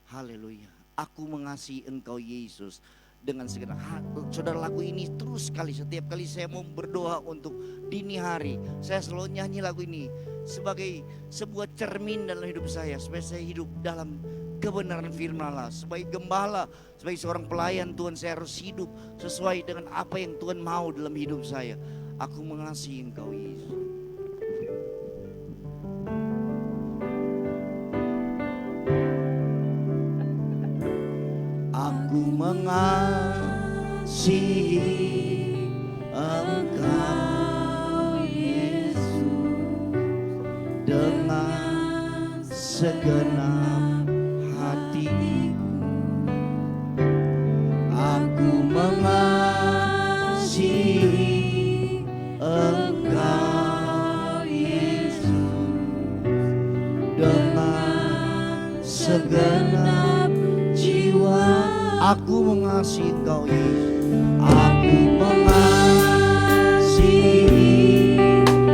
haleluya. Aku mengasihi Engkau Yesus dengan segenap hati. Saudara, lagu ini terus sekali, setiap kali saya mau berdoa untuk dini hari, saya selalu nyanyi lagu ini sebagai sebuah cermin dalam hidup saya, supaya saya hidup dalam kebenaran firman Allah. Sebagai gembala, sebagai seorang pelayan Tuhan, saya harus hidup sesuai dengan apa yang Tuhan mau dalam hidup saya. Aku mengasihi Engkau Yesus. Aku mengasihi Engkau Yesus dengan segenap hatiku. Aku mengasihi Engkau Yesus dengan segenap jiwa. Aku mengasihi Engkau Yesus. Aku mengasihi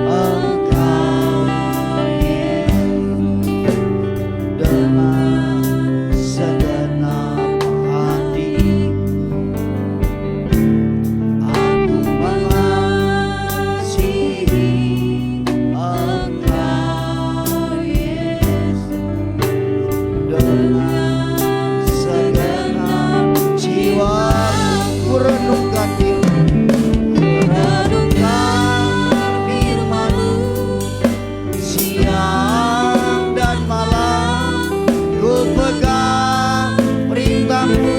Engkau renungkan firman-Mu siang dan malam, ku pegang perintah-Mu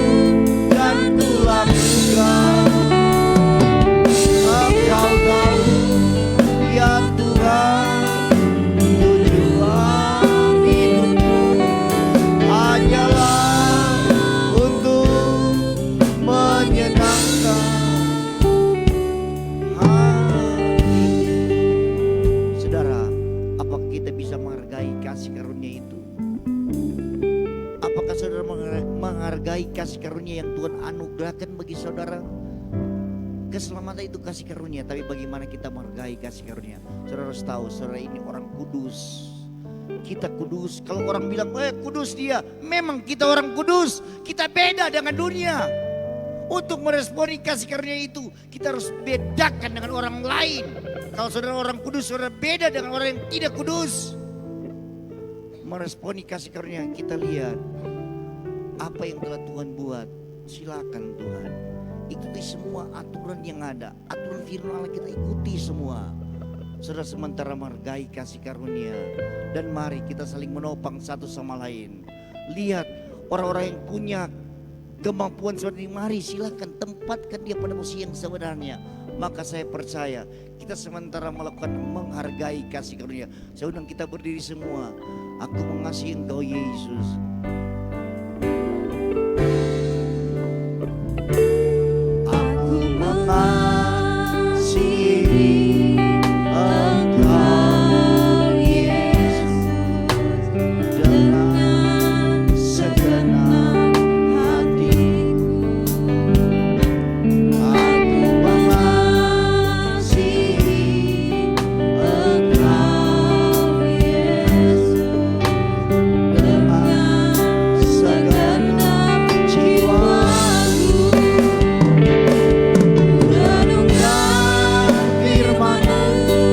dan ku lakukan. Engkau tahu ya Tuhan, tujuan hidupku hanyalah untuk menyenangkan hati. Saudara, apakah kita bisa menghargai kasih karunia itu? Apakah saudara menghargai kasih karunia yang Tuhan anugerahkan bagi saudara? Keselamatan itu kasih karunia, tapi bagaimana kita menghargai kasih karunia? Saudara harus tahu, saudara ini orang kudus. Kita kudus. Kalau orang bilang, kudus dia, memang kita orang kudus. Kita beda dengan dunia. Untuk meresponi kasih karunia itu, kita harus bedakan dengan orang lain. Kalau saudara orang kudus, saudara beda dengan orang yang tidak kudus. Meresponi kasih karunia, kita lihat apa yang telah Tuhan buat. Silakan Tuhan, ikuti semua aturan yang ada. Aturan firman Allah kita ikuti semua. Saudara, sementara menghargai kasih karunia, dan mari kita saling menopang satu sama lain. Lihat orang-orang yang punya kemampuan seperti ini, mari silakan tempatkan dia pada posisi yang sebenarnya. Maka saya percaya kita sementara melakukan menghargai kasih karunia. Saya undang kita berdiri semua. Aku mengasihi Engkau Yesus. Aku mengasihi Engkau Yesus dengan segenap hatiku. Aku mengasihi Engkau Yesus dengan segenap jiwaku. Renungkan firman-Mu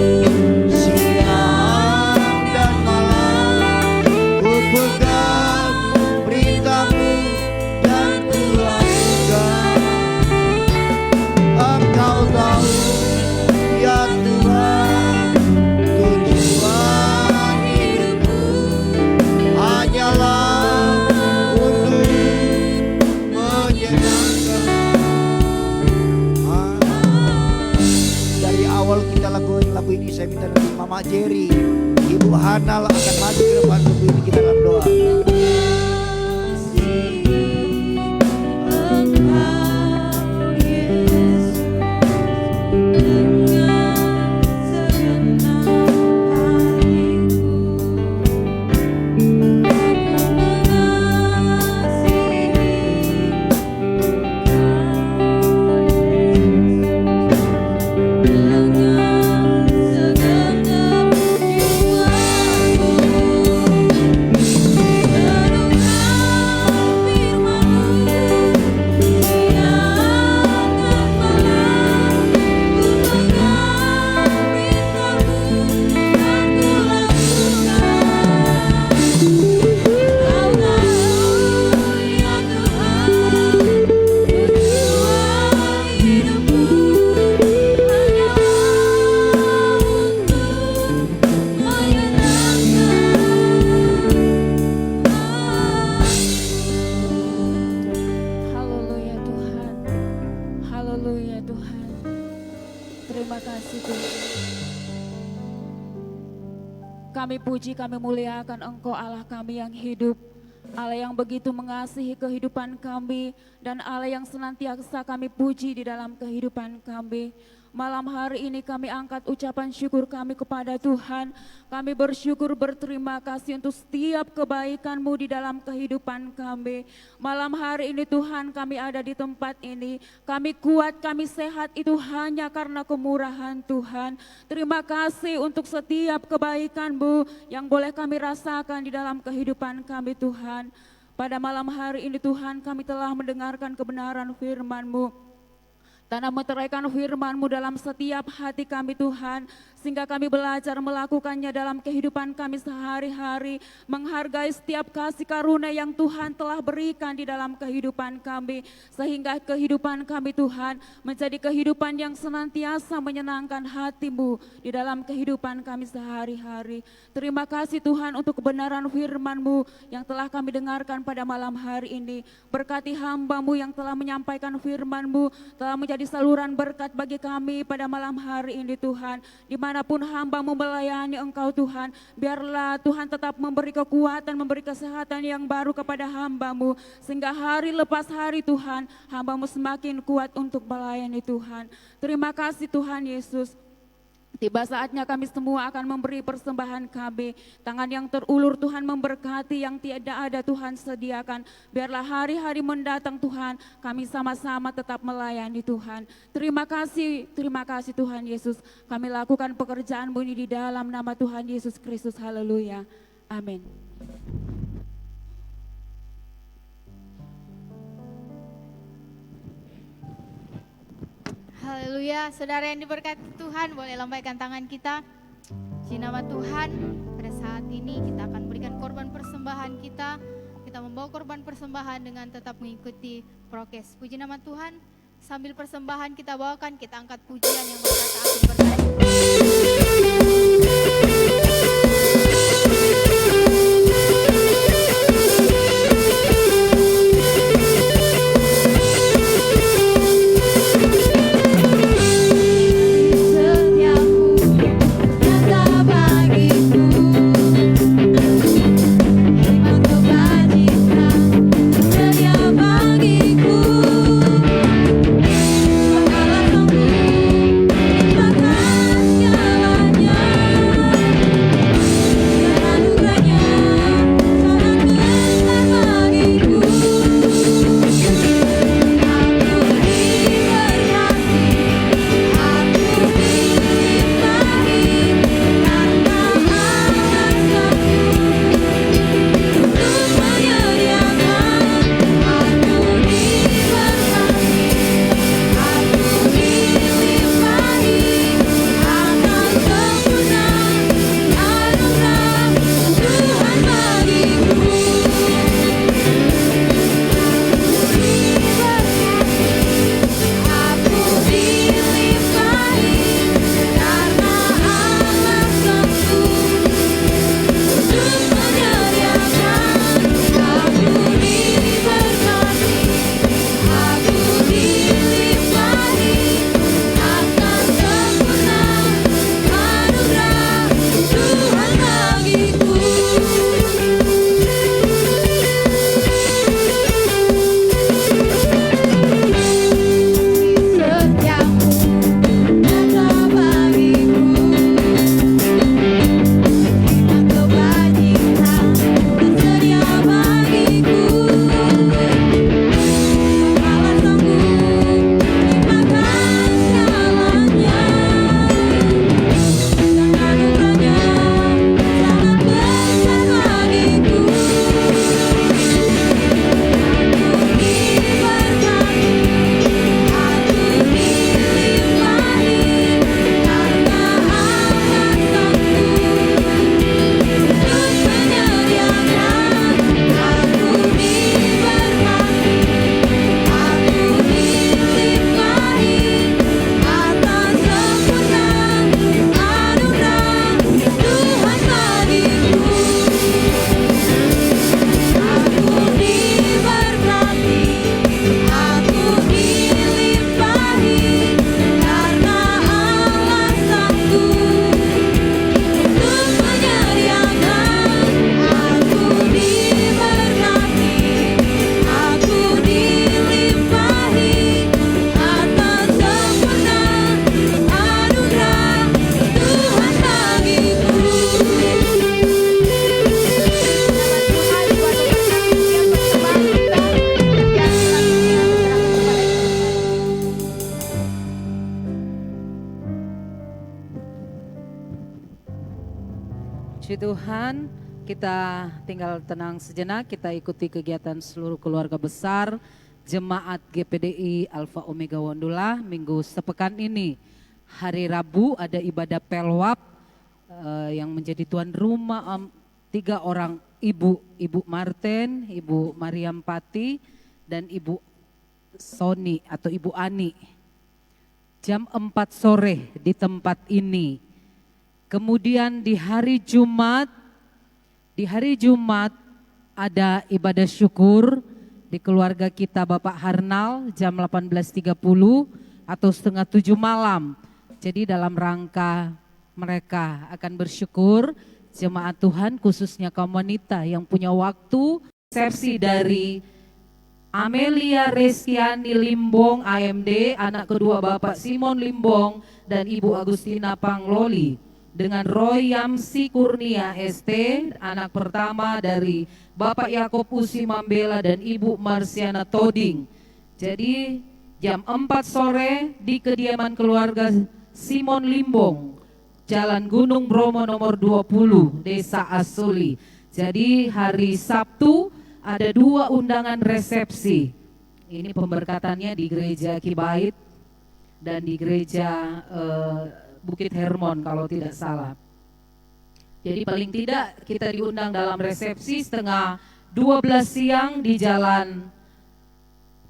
siang dan malam, ku pegang perintah-Mu dan ku lakukan. Engkau tahu ya Tuhan, tujuan hidupku hanyalah untuk menyenangkan. Dari awal kita lagu ini, saya minta dari Mama Jerry, Ibu Hana akan maju ke depan untuk ini kita dalam doa. Haleluya Tuhan. Haleluya Tuhan. Terima kasih Tuhan. Kami puji, kami muliakan Engkau Allah kami yang hidup. Allah yang begitu mengasihi kehidupan kami, dan Allah yang senantiasa kami puji di dalam kehidupan kami. Malam hari ini kami angkat ucapan syukur kami kepada Tuhan. Kami bersyukur, berterima kasih untuk setiap kebaikan-Mu di dalam kehidupan kami. Malam hari ini Tuhan, kami ada di tempat ini. Kami kuat, kami sehat itu hanya karena kemurahan Tuhan. Terima kasih untuk setiap kebaikan-Mu yang boleh kami rasakan di dalam kehidupan kami Tuhan. Pada malam hari ini Tuhan, kami telah mendengarkan kebenaran firman-Mu. Tanam meteraikan firman-Mu dalam setiap hati kami Tuhan, sehingga kami belajar melakukannya dalam kehidupan kami sehari-hari, menghargai setiap kasih karunia yang Tuhan telah berikan di dalam kehidupan kami, sehingga kehidupan kami Tuhan menjadi kehidupan yang senantiasa menyenangkan hati-Mu di dalam kehidupan kami sehari-hari. Terima kasih Tuhan untuk kebenaran firman-Mu yang telah kami dengarkan pada malam hari ini. Berkati hamba-Mu yang telah menyampaikan firman-Mu, telah menjadi saluran berkat bagi kami pada malam hari ini Tuhan. Dimanapun hamba-Mu melayani Engkau Tuhan, biarlah Tuhan tetap memberi kekuatan, memberi kesehatan yang baru kepada hamba-Mu, sehingga hari lepas hari Tuhan, hamba-Mu semakin kuat untuk melayani Tuhan. Terima kasih Tuhan Yesus. Tiba saatnya kami semua akan memberi persembahan kami. Tangan yang terulur Tuhan memberkati, yang tiada ada Tuhan sediakan. Biarlah hari-hari mendatang Tuhan, kami sama-sama tetap melayani Tuhan. Terima kasih Tuhan Yesus. Kami lakukan pekerjaan-Mu ini di dalam nama Tuhan Yesus Kristus. Haleluya. Amin. Haleluya, saudara yang diberkati Tuhan, boleh lambaikan tangan kita. Di nama Tuhan, pada saat ini kita akan berikan korban persembahan kita. Kita membawa korban persembahan dengan tetap mengikuti prokes. Puji nama Tuhan, sambil persembahan kita bawakan, kita angkat pujian yang berkata aku berkati. Puji Tuhan, kita tinggal tenang sejenak, kita ikuti kegiatan seluruh keluarga besar Jemaat GPDI Alfa Omega Wondula minggu sepekan ini. Hari Rabu ada ibadah pelwap yang menjadi tuan rumah 3 orang ibu, Ibu Martin, Ibu Mariam Pati, dan Ibu Soni atau Ibu Ani. Jam 4 sore di tempat ini. Kemudian di hari Jumat ada ibadah syukur di keluarga kita Bapak Harnal jam 18.30 atau setengah 7 malam. Jadi dalam rangka mereka akan bersyukur, jemaat Tuhan khususnya kaum wanita yang punya waktu, resepsi dari Amelia Reskiani Limbong AMD, anak kedua Bapak Simon Limbong dan Ibu Agustina Pangloli, dengan Roy Yamsi Kurnia ST, anak pertama dari Bapak Yakob Usi Mambela dan Ibu Marsiana Toding. Jadi jam 4 sore di kediaman keluarga Simon Limbong, Jalan Gunung Bromo nomor 20, Desa Asuli. Jadi hari Sabtu ada 2 undangan resepsi. Ini pemberkatannya di gereja Kibait dan di gereja Bukit Hermon kalau tidak salah. Jadi paling tidak kita diundang dalam resepsi setengah 12 siang di Jalan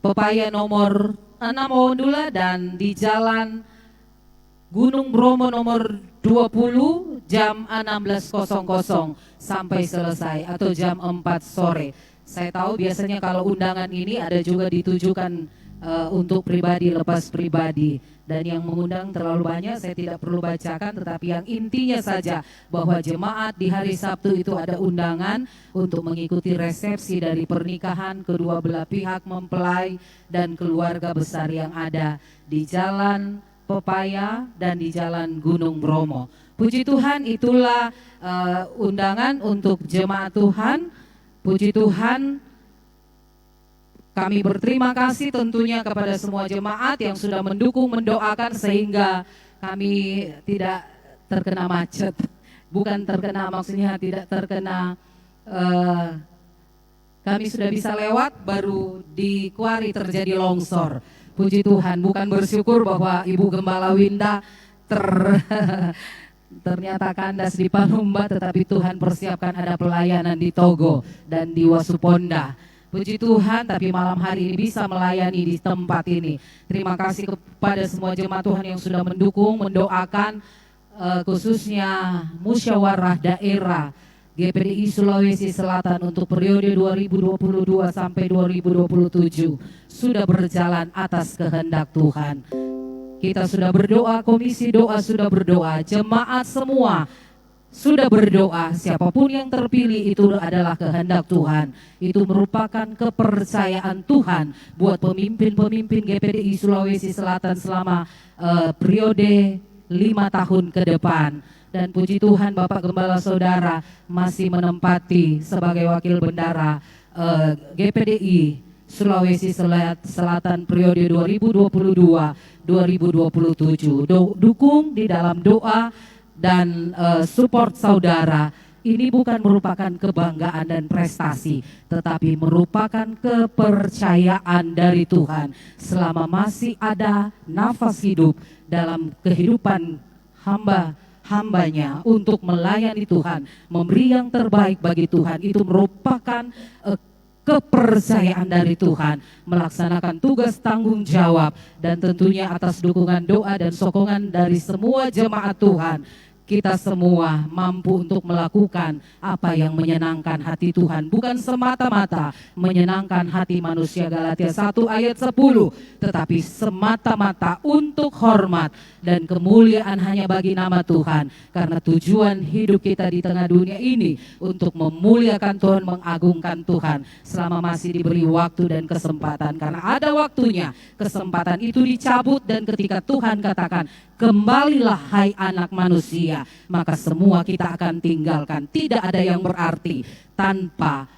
Pepaya nomor 6 Wondula dan di Jalan Gunung Bromo nomor 20 jam 16.00 sampai selesai atau jam 4 sore. Saya tahu biasanya kalau undangan ini ada juga ditujukan untuk pribadi, lepas pribadi. Dan yang mengundang terlalu banyak saya tidak perlu bacakan, tetapi yang intinya saja bahwa jemaat di hari Sabtu itu ada undangan untuk mengikuti resepsi dari pernikahan kedua belah pihak mempelai dan keluarga besar yang ada di Jalan Pepaya dan di Jalan Gunung Bromo. Puji Tuhan, itulah undangan untuk jemaat Tuhan. Puji Tuhan. Kami berterima kasih tentunya kepada semua jemaat yang sudah mendukung, mendoakan sehingga kami tidak terkena macet. Bukan terkena, maksudnya tidak terkena, kami sudah bisa lewat, baru di Kuari terjadi longsor. Puji Tuhan, bukan bersyukur bahwa Ibu Gembala Winda ternyata kandas di Panumba, tetapi Tuhan persiapkan ada pelayanan di Togo dan di Wasuponda. Puji Tuhan, tapi malam hari ini bisa melayani di tempat ini. Terima kasih kepada semua jemaat Tuhan yang sudah mendukung, mendoakan, khususnya musyawarah daerah GPDI Sulawesi Selatan untuk periode 2022 sampai 2027 sudah berjalan atas kehendak Tuhan. Kita sudah berdoa, komisi doa sudah berdoa, jemaat semua sudah berdoa, siapapun yang terpilih itu adalah kehendak Tuhan. Itu merupakan kepercayaan Tuhan buat pemimpin-pemimpin GPDI Sulawesi Selatan selama periode 5 tahun ke depan. Dan puji Tuhan Bapak Gembala Saudara masih menempati sebagai wakil bendara GPDI Sulawesi Selatan periode 2022-2027. Dukung di dalam doa dan support saudara. Ini bukan merupakan kebanggaan dan prestasi, tetapi merupakan kepercayaan dari Tuhan. Selama masih ada nafas hidup dalam kehidupan hambanya untuk melayani Tuhan, memberi yang terbaik bagi Tuhan, itu merupakan kepercayaan dari Tuhan, melaksanakan tugas tanggung jawab, dan tentunya atas dukungan doa dan sokongan dari semua jemaat Tuhan, kita semua mampu untuk melakukan apa yang menyenangkan hati Tuhan, bukan semata-mata menyenangkan hati manusia, Galatia 1 ayat 10, tetapi semata-mata untuk hormat dan kemuliaan hanya bagi nama Tuhan, karena tujuan hidup kita di tengah dunia ini untuk memuliakan Tuhan, mengagungkan Tuhan selama masih diberi waktu dan kesempatan, karena ada waktunya kesempatan itu dicabut, dan ketika Tuhan katakan kembalilah hai anak manusia, maka semua kita akan tinggalkan. Tidak ada yang berarti tanpa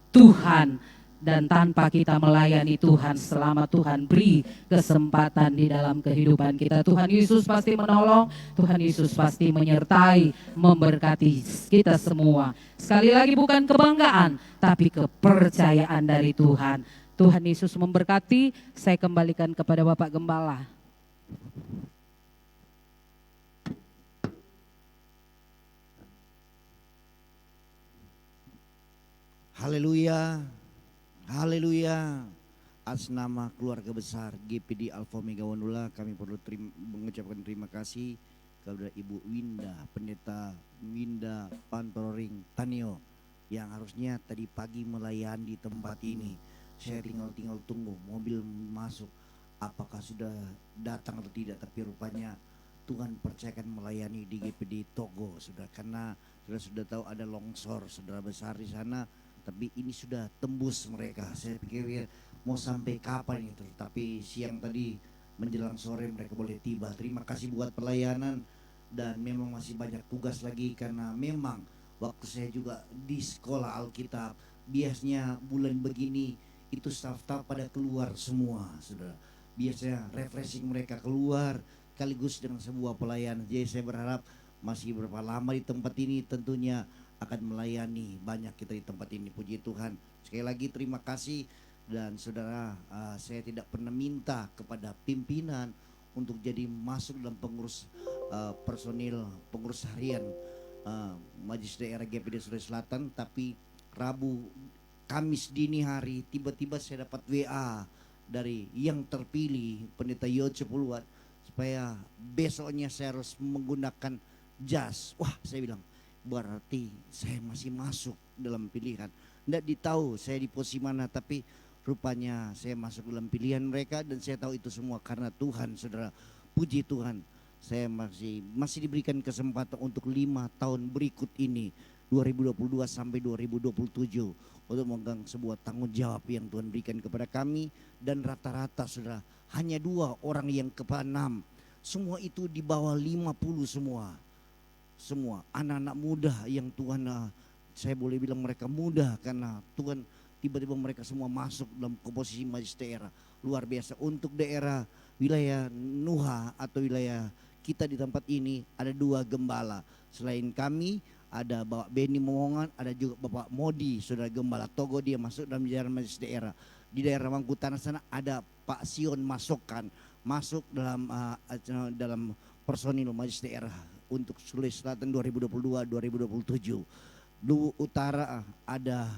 Tuhan dan tanpa kita melayani Tuhan selama Tuhan beri kesempatan di dalam kehidupan kita. Tuhan Yesus pasti menolong, Tuhan Yesus pasti menyertai, memberkati kita semua. Sekali lagi bukan kebanggaan, tapi kepercayaan dari Tuhan. Tuhan Yesus memberkati. Saya kembalikan kepada Bapak Gembala. Haleluya, haleluya. Atas nama keluarga besar GPD Alfa Omega Wonula, kami perlu mengucapkan terima kasih kepada Ibu Winda, Pendeta Winda Pantororing Tanio, yang harusnya tadi pagi melayani di tempat ini. Saya tinggal tunggu mobil masuk, apakah sudah datang atau tidak, tapi rupanya Tuhan percayakan melayani di GPD Togo, sudah, karena sudah tahu ada longsor saudara besar di sana, tapi ini sudah tembus mereka. Saya pikir ya, mau sampai kapan itu, tapi siang tadi menjelang sore mereka boleh tiba. Terima kasih buat pelayanan, dan memang masih banyak tugas lagi, karena memang waktu saya juga di sekolah Alkitab, biasanya bulan begini itu staf-staf pada keluar semua, saudara. Biasanya refreshing mereka keluar sekaligus dengan sebuah pelayanan. Jadi saya berharap masih berapa lama di tempat ini tentunya akan melayani banyak kita di tempat ini. Puji Tuhan. Sekali lagi terima kasih. Dan saudara, saya tidak pernah minta kepada pimpinan untuk jadi masuk dalam pengurus personil, pengurus harian Majelis Daerah GPD Sulawesi Selatan, tapi Kamis dini hari tiba-tiba saya dapat WA dari yang terpilih Pendeta Yoce Puluhan, supaya besoknya saya harus menggunakan jas. Wah, saya bilang berarti saya masih masuk dalam pilihan. Tidak ditahu saya di posisi mana, tapi rupanya saya masuk dalam pilihan mereka, dan saya tahu itu semua karena Tuhan, saudara. Puji Tuhan, saya masih diberikan kesempatan untuk 5 tahun berikut ini, 2022 sampai 2027, untuk memegang sebuah tanggung jawab yang Tuhan berikan kepada kami. Dan rata-rata saudara, hanya 2 orang yang ke-6, semua itu di bawah 50 semua anak-anak muda yang Tuhan, saya boleh bilang mereka muda karena Tuhan tiba-tiba mereka semua masuk dalam komposisi majelis daerah. Luar biasa. Untuk daerah wilayah Nuha atau wilayah kita di tempat ini ada 2 gembala. Selain kami ada Bapak Beni Momongan, ada juga Bapak Modi, saudara gembala Togo, dia masuk dalam jajaran majelis daerah. Di daerah Mangkutan sana ada Pak Sion masuk dalam personil majelis daerah untuk Sulawesi Selatan 2022-2027. Luwu Utara ada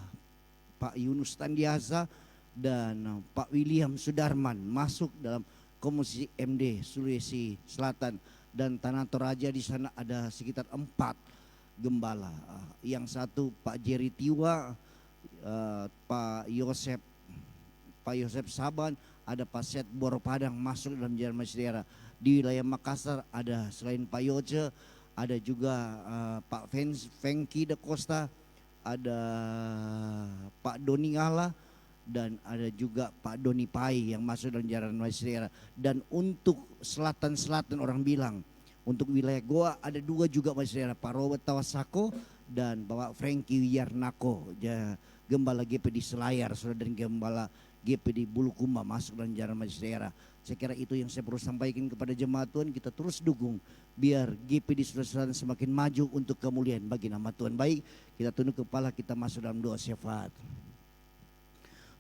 Pak Yunus Tandiasa dan Pak William Sudarman masuk dalam komisi MD Sulawesi Selatan, dan Tanah Toraja di sana ada sekitar 4 gembala. Yang satu Pak Jerry Tiwa, Pak Yosep Saban, ada Pak Set Boro Padang masuk dalam jalan majelis daerah. Di wilayah Makassar ada selain Pak Yoce ada juga Pak Fengki de Costa, ada Pak Doni Ngala, dan ada juga Pak Doni Pai yang masuk dalam jalan majelis daerah. Dan untuk selatan-selatan orang bilang, untuk wilayah Goa ada 2 juga majelis daerah, Pak Robert Tawasako dan Bapak Franky Wiyarnako, gembala GPD Selayar, saudara, dan gembala GPD Bulukumba masuk dalam jalan majelis daerah. Saya kira itu yang saya perlu sampaikan kepada jemaat Tuhan. Kita terus dukung biar GPD Sulawesi Selatan semakin maju untuk kemuliaan bagi nama Tuhan. Baik, kita tunduk kepala, kita masuk dalam doa syafaat.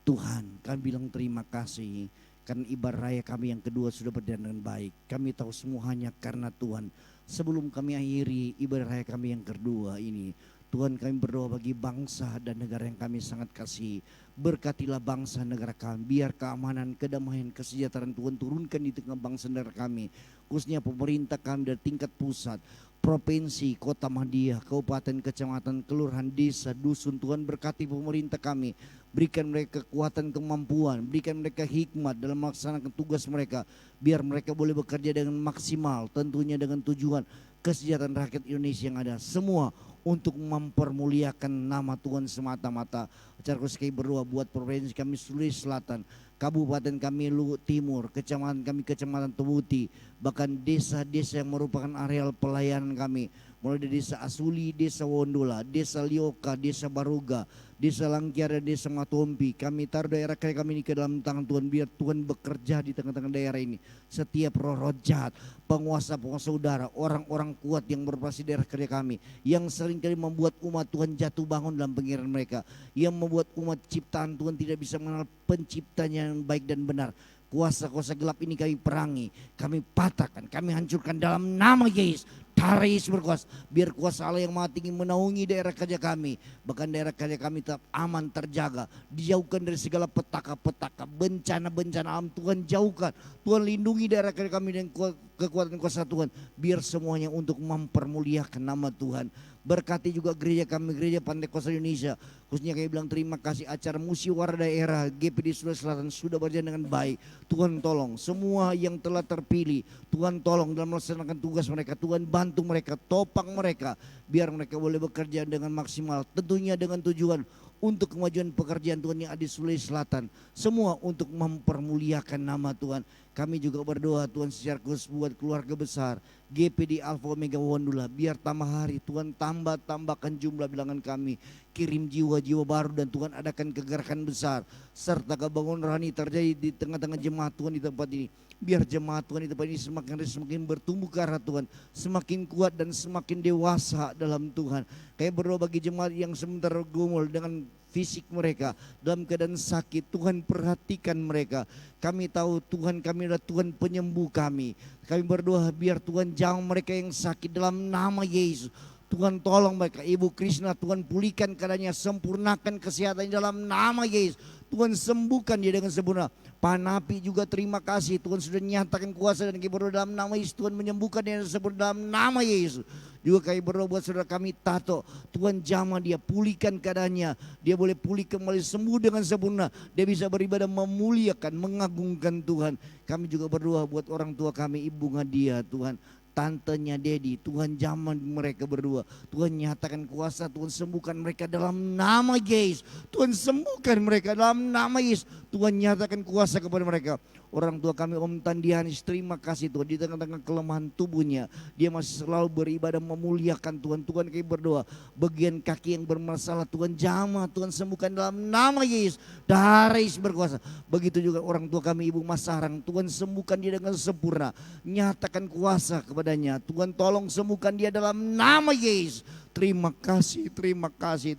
Tuhan, kami bilang terima kasih karena ibadah raya kami yang kedua sudah berjalan dengan baik. Kami tahu semua hanya karena Tuhan. Sebelum kami akhiri ibadah raya kami yang kedua ini, Tuhan, kami berdoa bagi bangsa dan negara yang kami sangat kasih. Berkatilah bangsa negara kami, biar keamanan, kedamaian, kesejahteraan Tuhan turunkan di tengah bangsa negara kami. Khususnya pemerintah kami dari tingkat pusat, provinsi, kota Madia, kabupaten, kecamatan, kelurahan, desa, dusun. Tuhan, berkati pemerintah kami, berikan mereka kekuatan, kemampuan, berikan mereka hikmat dalam melaksanakan tugas mereka, biar mereka boleh bekerja dengan maksimal, tentunya dengan tujuan kesejahteraan rakyat Indonesia yang ada semua, untuk mempermuliakan nama Tuhan semata-mata. Acara kami berdoa buat provinsi kami Sulawesi Selatan, kabupaten kami Luwu Timur, kecamatan kami Kecamatan Tebuti, bahkan desa-desa yang merupakan areal pelayanan kami. mulai dari desa Asuli, desa Wondola, desa Lioka, desa Baruga, desa Langkiara, desa Matompi. Kami taruh daerah kami ini ke dalam tangan Tuhan, biar Tuhan bekerja di tengah-tengah daerah ini. Setiap roh-roh jahat, penguasa-penguasa udara, orang-orang kuat yang beroperasi di daerah kerja kami, yang seringkali membuat umat Tuhan jatuh bangun dalam pengiran mereka, yang membuat umat ciptaan Tuhan tidak bisa mengenal penciptanya yang baik dan benar. Kuasa-kuasa gelap ini kami perangi, kami patahkan, kami hancurkan dalam nama Yesus. Darah Yesus berkuasa, biar kuasa Allah yang maha tinggi menaungi daerah kerja kami. Bahkan daerah kerja kami tetap aman, terjaga, dijauhkan dari segala petaka-petaka, bencana-bencana alam. Tuhan jauhkan, Tuhan lindungi daerah kerja kami dengan kekuatan kuasa Tuhan, biar semuanya untuk mempermuliakan nama Tuhan. Berkati juga gereja kami, gereja Pantai Kosta Indonesia. Khususnya kami bilang terima kasih acara musyawarah daerah GPD Sulawesi Selatan sudah berjalan dengan baik. Tuhan tolong semua yang telah terpilih, Tuhan tolong dalam melaksanakan tugas mereka. Tuhan bantu mereka, topang mereka, biar mereka boleh bekerja dengan maksimal. Tentunya dengan tujuan untuk kemajuan pekerjaan Tuhan yang ada di Sulawesi Selatan. Semua untuk mempermuliakan nama Tuhan. Kami juga berdoa Tuhan secara khusus buat keluarga besar GPD Alpha Omega Wondula, biar tambah hari Tuhan tambahkan jumlah bilangan kami, kirim jiwa-jiwa baru, dan Tuhan adakan kegerakan besar serta kebangunan rohani terjadi di tengah-tengah jemaat Tuhan di tempat ini. Biar jemaat Tuhan di tempat ini semakin bertumbuh ke arah Tuhan, semakin kuat dan semakin dewasa dalam Tuhan. Kayak berdoa bagi jemaat yang sementara gumul dengan fisik mereka, dalam keadaan sakit, Tuhan perhatikan mereka. Kami tahu Tuhan kami adalah Tuhan penyembuh kami. Kami berdoa biar Tuhan jamah mereka yang sakit dalam nama Yesus. Tuhan tolong mereka. Ibu Krishna, Tuhan pulihkan keadaannya, sempurnakan kesehatannya dalam nama Yesus. Tuhan sembuhkan dia dengan sempurna. Panapi juga terima kasih, Tuhan sudah nyatakan kuasa dan kami berdoa dalam nama Yesus. Tuhan menyembuhkan dia dengan sempurna dalam nama Yesus. Juga kami berdoa buat saudara kami Tato, Tuhan jamah dia, pulihkan keadaannya. Dia boleh pulih kembali, sembuh dengan sempurna. Dia bisa beribadah memuliakan, mengagungkan Tuhan. Kami juga berdoa buat orang tua kami, Ibu Ngadia Tuhan, tantenya Dedi, Tuhan jamah mereka berdua. Tuhan nyatakan kuasa, Tuhan sembuhkan mereka dalam nama Yesus. Tuhan sembuhkan mereka dalam nama Yesus. Tuhan nyatakan kuasa kepada mereka. Orang tua kami Om Tandianis, terima kasih Tuhan, di tengah-tengah kelemahan tubuhnya dia masih selalu beribadah memuliakan Tuhan. Tuhan kami berdoa bagian kaki yang bermasalah Tuhan jamah, Tuhan sembuhkan dalam nama Yesus. Darah Yesus berkuasa. Begitu juga orang tua kami Ibu Masarang, Tuhan sembuhkan dia dengan sempurna, nyatakan kuasa kepadanya. Tuhan tolong sembuhkan dia dalam nama Yesus. Terima kasih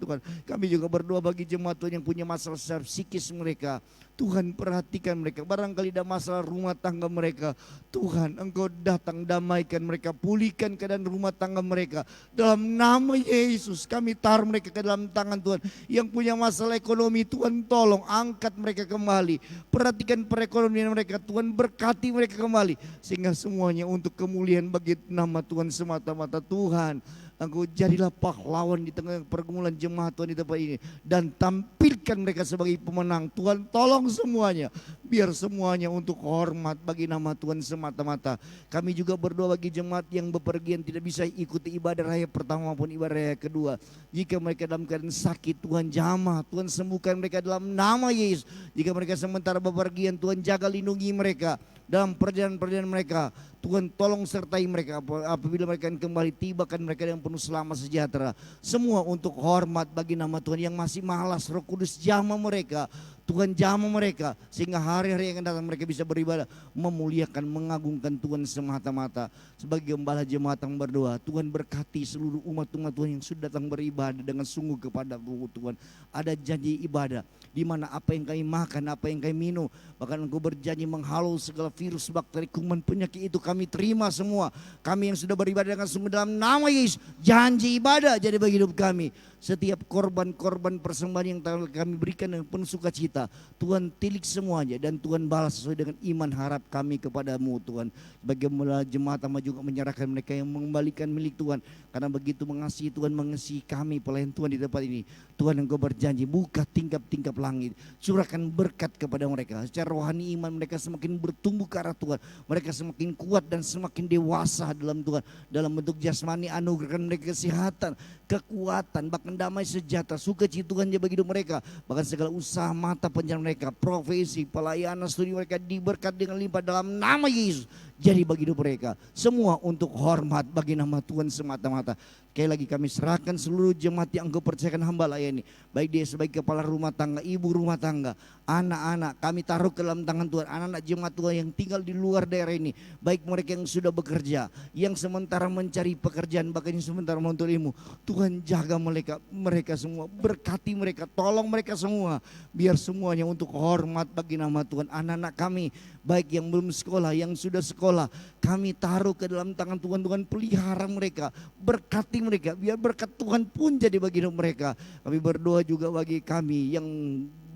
Tuhan. Kami juga berdoa bagi jemaat Tuhan yang punya masalah secara psikis mereka. Tuhan perhatikan mereka, barangkali ada masalah rumah tangga mereka. Tuhan Engkau datang damaikan mereka, pulihkan keadaan rumah tangga mereka. Dalam nama Yesus kami taruh mereka ke dalam tangan Tuhan. Yang punya masalah ekonomi Tuhan tolong angkat mereka kembali. Perhatikan perekonomian mereka, Tuhan berkati mereka kembali. Sehingga semuanya untuk kemuliaan bagi nama Tuhan semata-mata. Tuhan Engkau jadilah pahlawan di tengah pergumulan jemaat Tuhan di tempat ini, dan tampilkan mereka sebagai pemenang. Tuhan tolong semuanya, biar semuanya untuk hormat bagi nama Tuhan semata-mata. Kami juga berdoa bagi jemaat yang bepergian tidak bisa ikuti ibadah raya pertama maupun ibadah raya kedua. Jika mereka dalam keadaan sakit, Tuhan jamah, Tuhan sembuhkan mereka dalam nama Yesus. Jika mereka sementara bepergian, Tuhan jaga lindungi mereka dalam perjalanan-perjalanan mereka. Tuhan tolong sertai mereka apabila mereka kembali, tibakan mereka dengan penuh selamat sejahtera. Semua untuk hormat bagi nama Tuhan. Yang masih malas, Roh Kudus jamah mereka, Tuhan jamah mereka, sehingga hari-hari yang akan datang mereka bisa beribadah, memuliakan, mengagungkan Tuhan semata-mata. Sebagai gembala jemaat yang berdoa, Tuhan berkati seluruh umat-umat Tuhan yang sudah datang beribadah dengan sungguh kepada Tuhan. Ada janji ibadah di mana apa yang kami makan, apa yang kami minum, bahkan Engkau berjanji menghalau segala virus, bakteri, kuman, penyakit itu kami terima semua. Kami yang sudah beribadah dengan sungguh dalam nama Yesus, janji ibadah jadi bagi hidup kami. Setiap korban-korban persembahan yang telah kami berikan dengan penuh sukacita, Tuhan tilik semuanya dan Tuhan balas sesuai dengan iman harap kami kepadamu Tuhan. Bagaimana jemaat sama juga menyerahkan mereka yang mengembalikan milik Tuhan, karena begitu mengasihi Tuhan, mengasihi kami pelayan Tuhan di tempat ini. Tuhan Engkau berjanji buka tingkap-tingkap langit, curahkan berkat kepada mereka. Secara rohani iman mereka semakin bertumbuh ke arah Tuhan, mereka semakin kuat dan semakin dewasa dalam Tuhan. Dalam bentuk jasmani anugerahkan mereka kesehatan, kekuatan, bahkan damai sejahtera, sukacita Tuhan bagi hidup mereka. Bahkan segala usaha mata pencarian mereka, profesi, pelayanan, studi mereka diberkat dengan limpah dalam nama Yesus. jadi bagi hidup mereka. Semua untuk hormat bagi nama Tuhan semata-mata. Sekali lagi kami serahkan seluruh jemaat yang Engkau percayakan hamba layani. Baik dia sebagai kepala rumah tangga, ibu rumah tangga, anak-anak. Kami taruh ke dalam tangan Tuhan. Anak-anak jemaat Tuhan yang tinggal di luar daerah ini. Baik mereka yang sudah bekerja, yang sementara mencari pekerjaan, bahkan yang sementara menuntut ilmu. Tuhan jaga mereka semua. Berkati mereka, tolong mereka semua. Biar semuanya untuk hormat bagi nama Tuhan. Anak-anak kami, baik yang belum sekolah, yang sudah sekolah, kami taruh ke dalam tangan Tuhan. Tuhan pelihara mereka, berkati mereka, biar berkat Tuhan pun jadi bagi hidup mereka. Kami berdoa juga bagi kami yang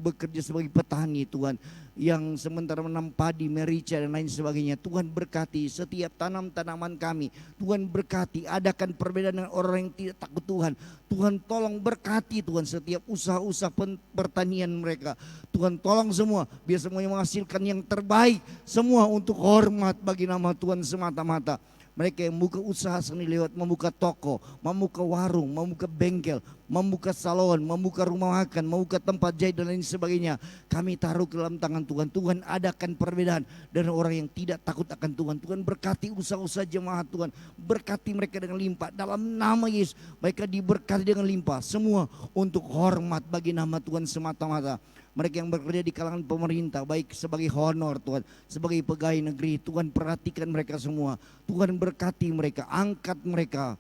bekerja sebagai petani Tuhan, yang sementara menanam padi, merica dan lain sebagainya. Tuhan berkati setiap tanaman kami. Tuhan berkati, adakan perbedaan dengan orang yang tidak takut Tuhan. Tuhan tolong berkati Tuhan setiap usaha-usaha pertanian mereka. Tuhan tolong semua, biar semuanya menghasilkan yang terbaik. Semua untuk hormat bagi nama Tuhan semata-mata. Mereka yang membuka usaha seni lewat membuka toko, membuka warung, membuka bengkel, membuka salon, membuka rumah makan, membuka tempat jahit dan lain sebagainya. Kami taruh ke dalam tangan Tuhan. Tuhan adakan perbedaan dari orang yang tidak takut akan Tuhan. Tuhan berkati usaha-usaha jemaat Tuhan. Berkati mereka dengan limpah. Dalam nama Yesus mereka diberkati dengan limpah. Semua untuk hormat bagi nama Tuhan semata-mata. Mereka yang bekerja di kalangan pemerintah, baik sebagai honor Tuhan, sebagai pegawai negeri, Tuhan perhatikan mereka semua. Tuhan berkati mereka, angkat mereka.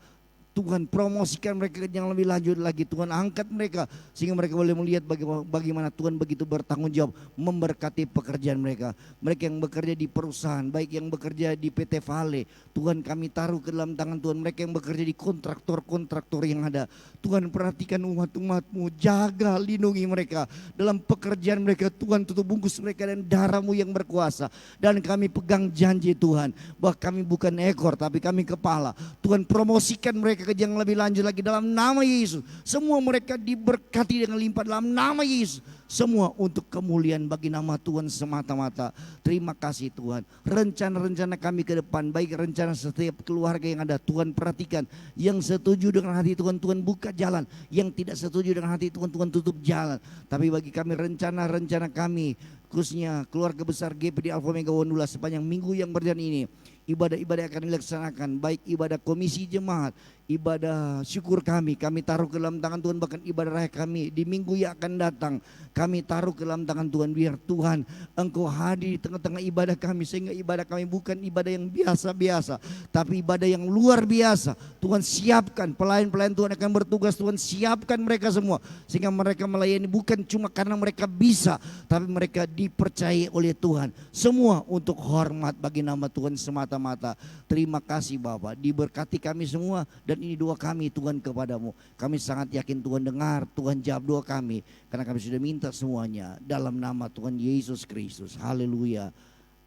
Tuhan promosikan mereka yang lebih lanjut lagi. Tuhan angkat mereka sehingga mereka boleh melihat bagaimana Tuhan begitu bertanggung jawab memberkati pekerjaan mereka. Mereka yang bekerja di perusahaan, baik yang bekerja di PT Vale, Tuhan kami taruh ke dalam tangan Tuhan. Mereka yang bekerja di kontraktor-kontraktor yang ada, Tuhan perhatikan umat-umat-Mu, jaga lindungi mereka dalam pekerjaan mereka. Tuhan tutup bungkus mereka dan darah-Mu yang berkuasa. Dan kami pegang janji Tuhan bahwa kami bukan ekor tapi kami kepala. Tuhan promosikan mereka ke yang lebih lanjut lagi dalam nama Yesus. Semua mereka diberkati dengan limpah dalam nama Yesus. Semua untuk kemuliaan bagi nama Tuhan semata-mata. Terima kasih Tuhan. Rencana-rencana kami ke depan, baik rencana setiap keluarga yang ada, Tuhan perhatikan. Yang setuju dengan hati Tuhan, Tuhan buka jalan. Yang tidak setuju dengan hati Tuhan, Tuhan tutup jalan. Tapi bagi kami rencana-rencana kami, khususnya keluarga besar GPD Alpha Mega Wondula sepanjang minggu yang berjalan ini, ibadah-ibadah akan dilaksanakan, baik ibadah komisi jemaat, ibadah syukur kami taruh ke dalam tangan Tuhan. Bahkan ibadah raya kami di minggu yang akan datang, kami taruh ke dalam tangan Tuhan. Biar Tuhan Engkau hadir di tengah-tengah ibadah kami, sehingga ibadah kami bukan ibadah yang biasa-biasa, tapi ibadah yang luar biasa. Tuhan siapkan, pelayan-pelayan Tuhan akan bertugas, Tuhan siapkan mereka semua, sehingga mereka melayani bukan cuma karena mereka bisa, tapi mereka dipercayai oleh Tuhan. Semua untuk hormat bagi nama Tuhan semata-mata. Terima kasih Bapa, diberkati kami semua. Dan ini doa kami Tuhan kepadamu. Kami sangat yakin Tuhan dengar, Tuhan jawab doa kami. Karena kami sudah minta semuanya dalam nama Tuhan Yesus Kristus. Haleluya.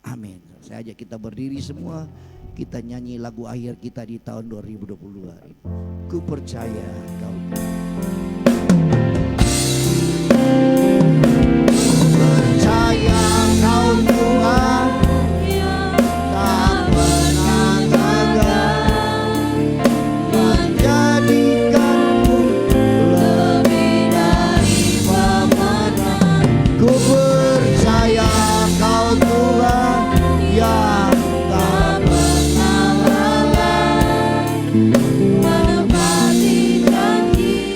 Amin. Saya ajak kita berdiri semua. Kita nyanyi lagu akhir kita di tahun 2022 ini. Ku percaya kau. Percaya kau Tuhan, tak pernah gagal menjadikanku lebih dari pemenang. Ku percaya kau Tuhan yang tak pernah lelah menepati janji.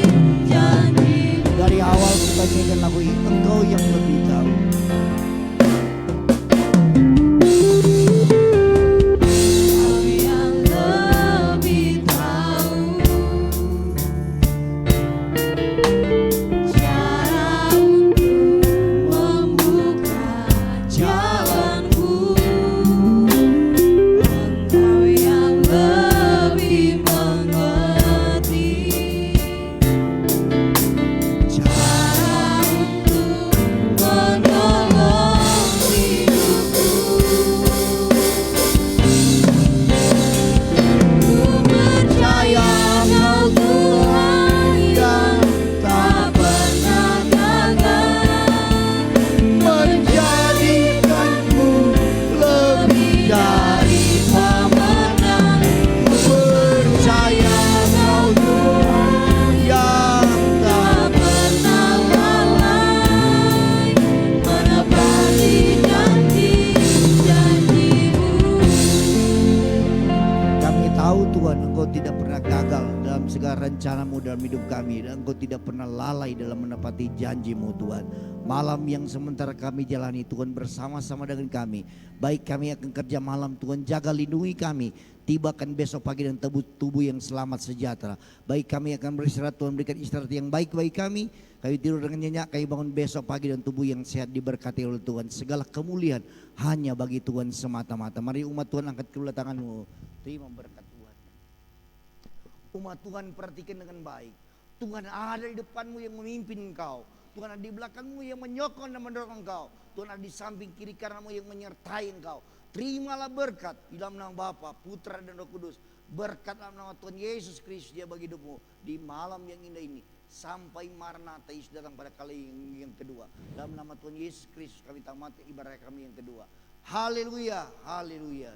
rencanamu dalam hidup kami, dan Engkau tidak pernah lalai dalam menepati janjimu Tuhan. Malam yang sementara kami jalani Tuhan bersama-sama dengan kami, baik kami akan kerja malam Tuhan, jaga lindungi kami, tibakan besok pagi dan tubuh yang selamat sejahtera. Baik kami akan beristirahat Tuhan, berikan istirahat yang baik bagi kami tidur dengan nyenyak, kami bangun besok pagi dan tubuh yang sehat diberkati oleh Tuhan. Segala kemuliaan hanya bagi Tuhan semata-mata. Mari umat Tuhan angkat kedua tanganmu, terima berkat Tuhan. Umat Tuhan perhatikan dengan baik. Tuhan ada di depanmu yang memimpin engkau. Tuhan ada di belakangmu yang menyokong dan mendorong engkau. Tuhan ada di samping kiri kananmu yang menyertai engkau. Terimalah berkat di dalam nama Bapa, Putra dan Roh Kudus. Berkat dalam nama Tuhan Yesus Kristus dia bagi hidupmu di malam yang indah ini. Sampai Maranatha Yesus datang pada kali yang kedua. Dalam nama Tuhan Yesus Kristus kami tamat ibadah kami yang kedua. Haleluya, haleluya.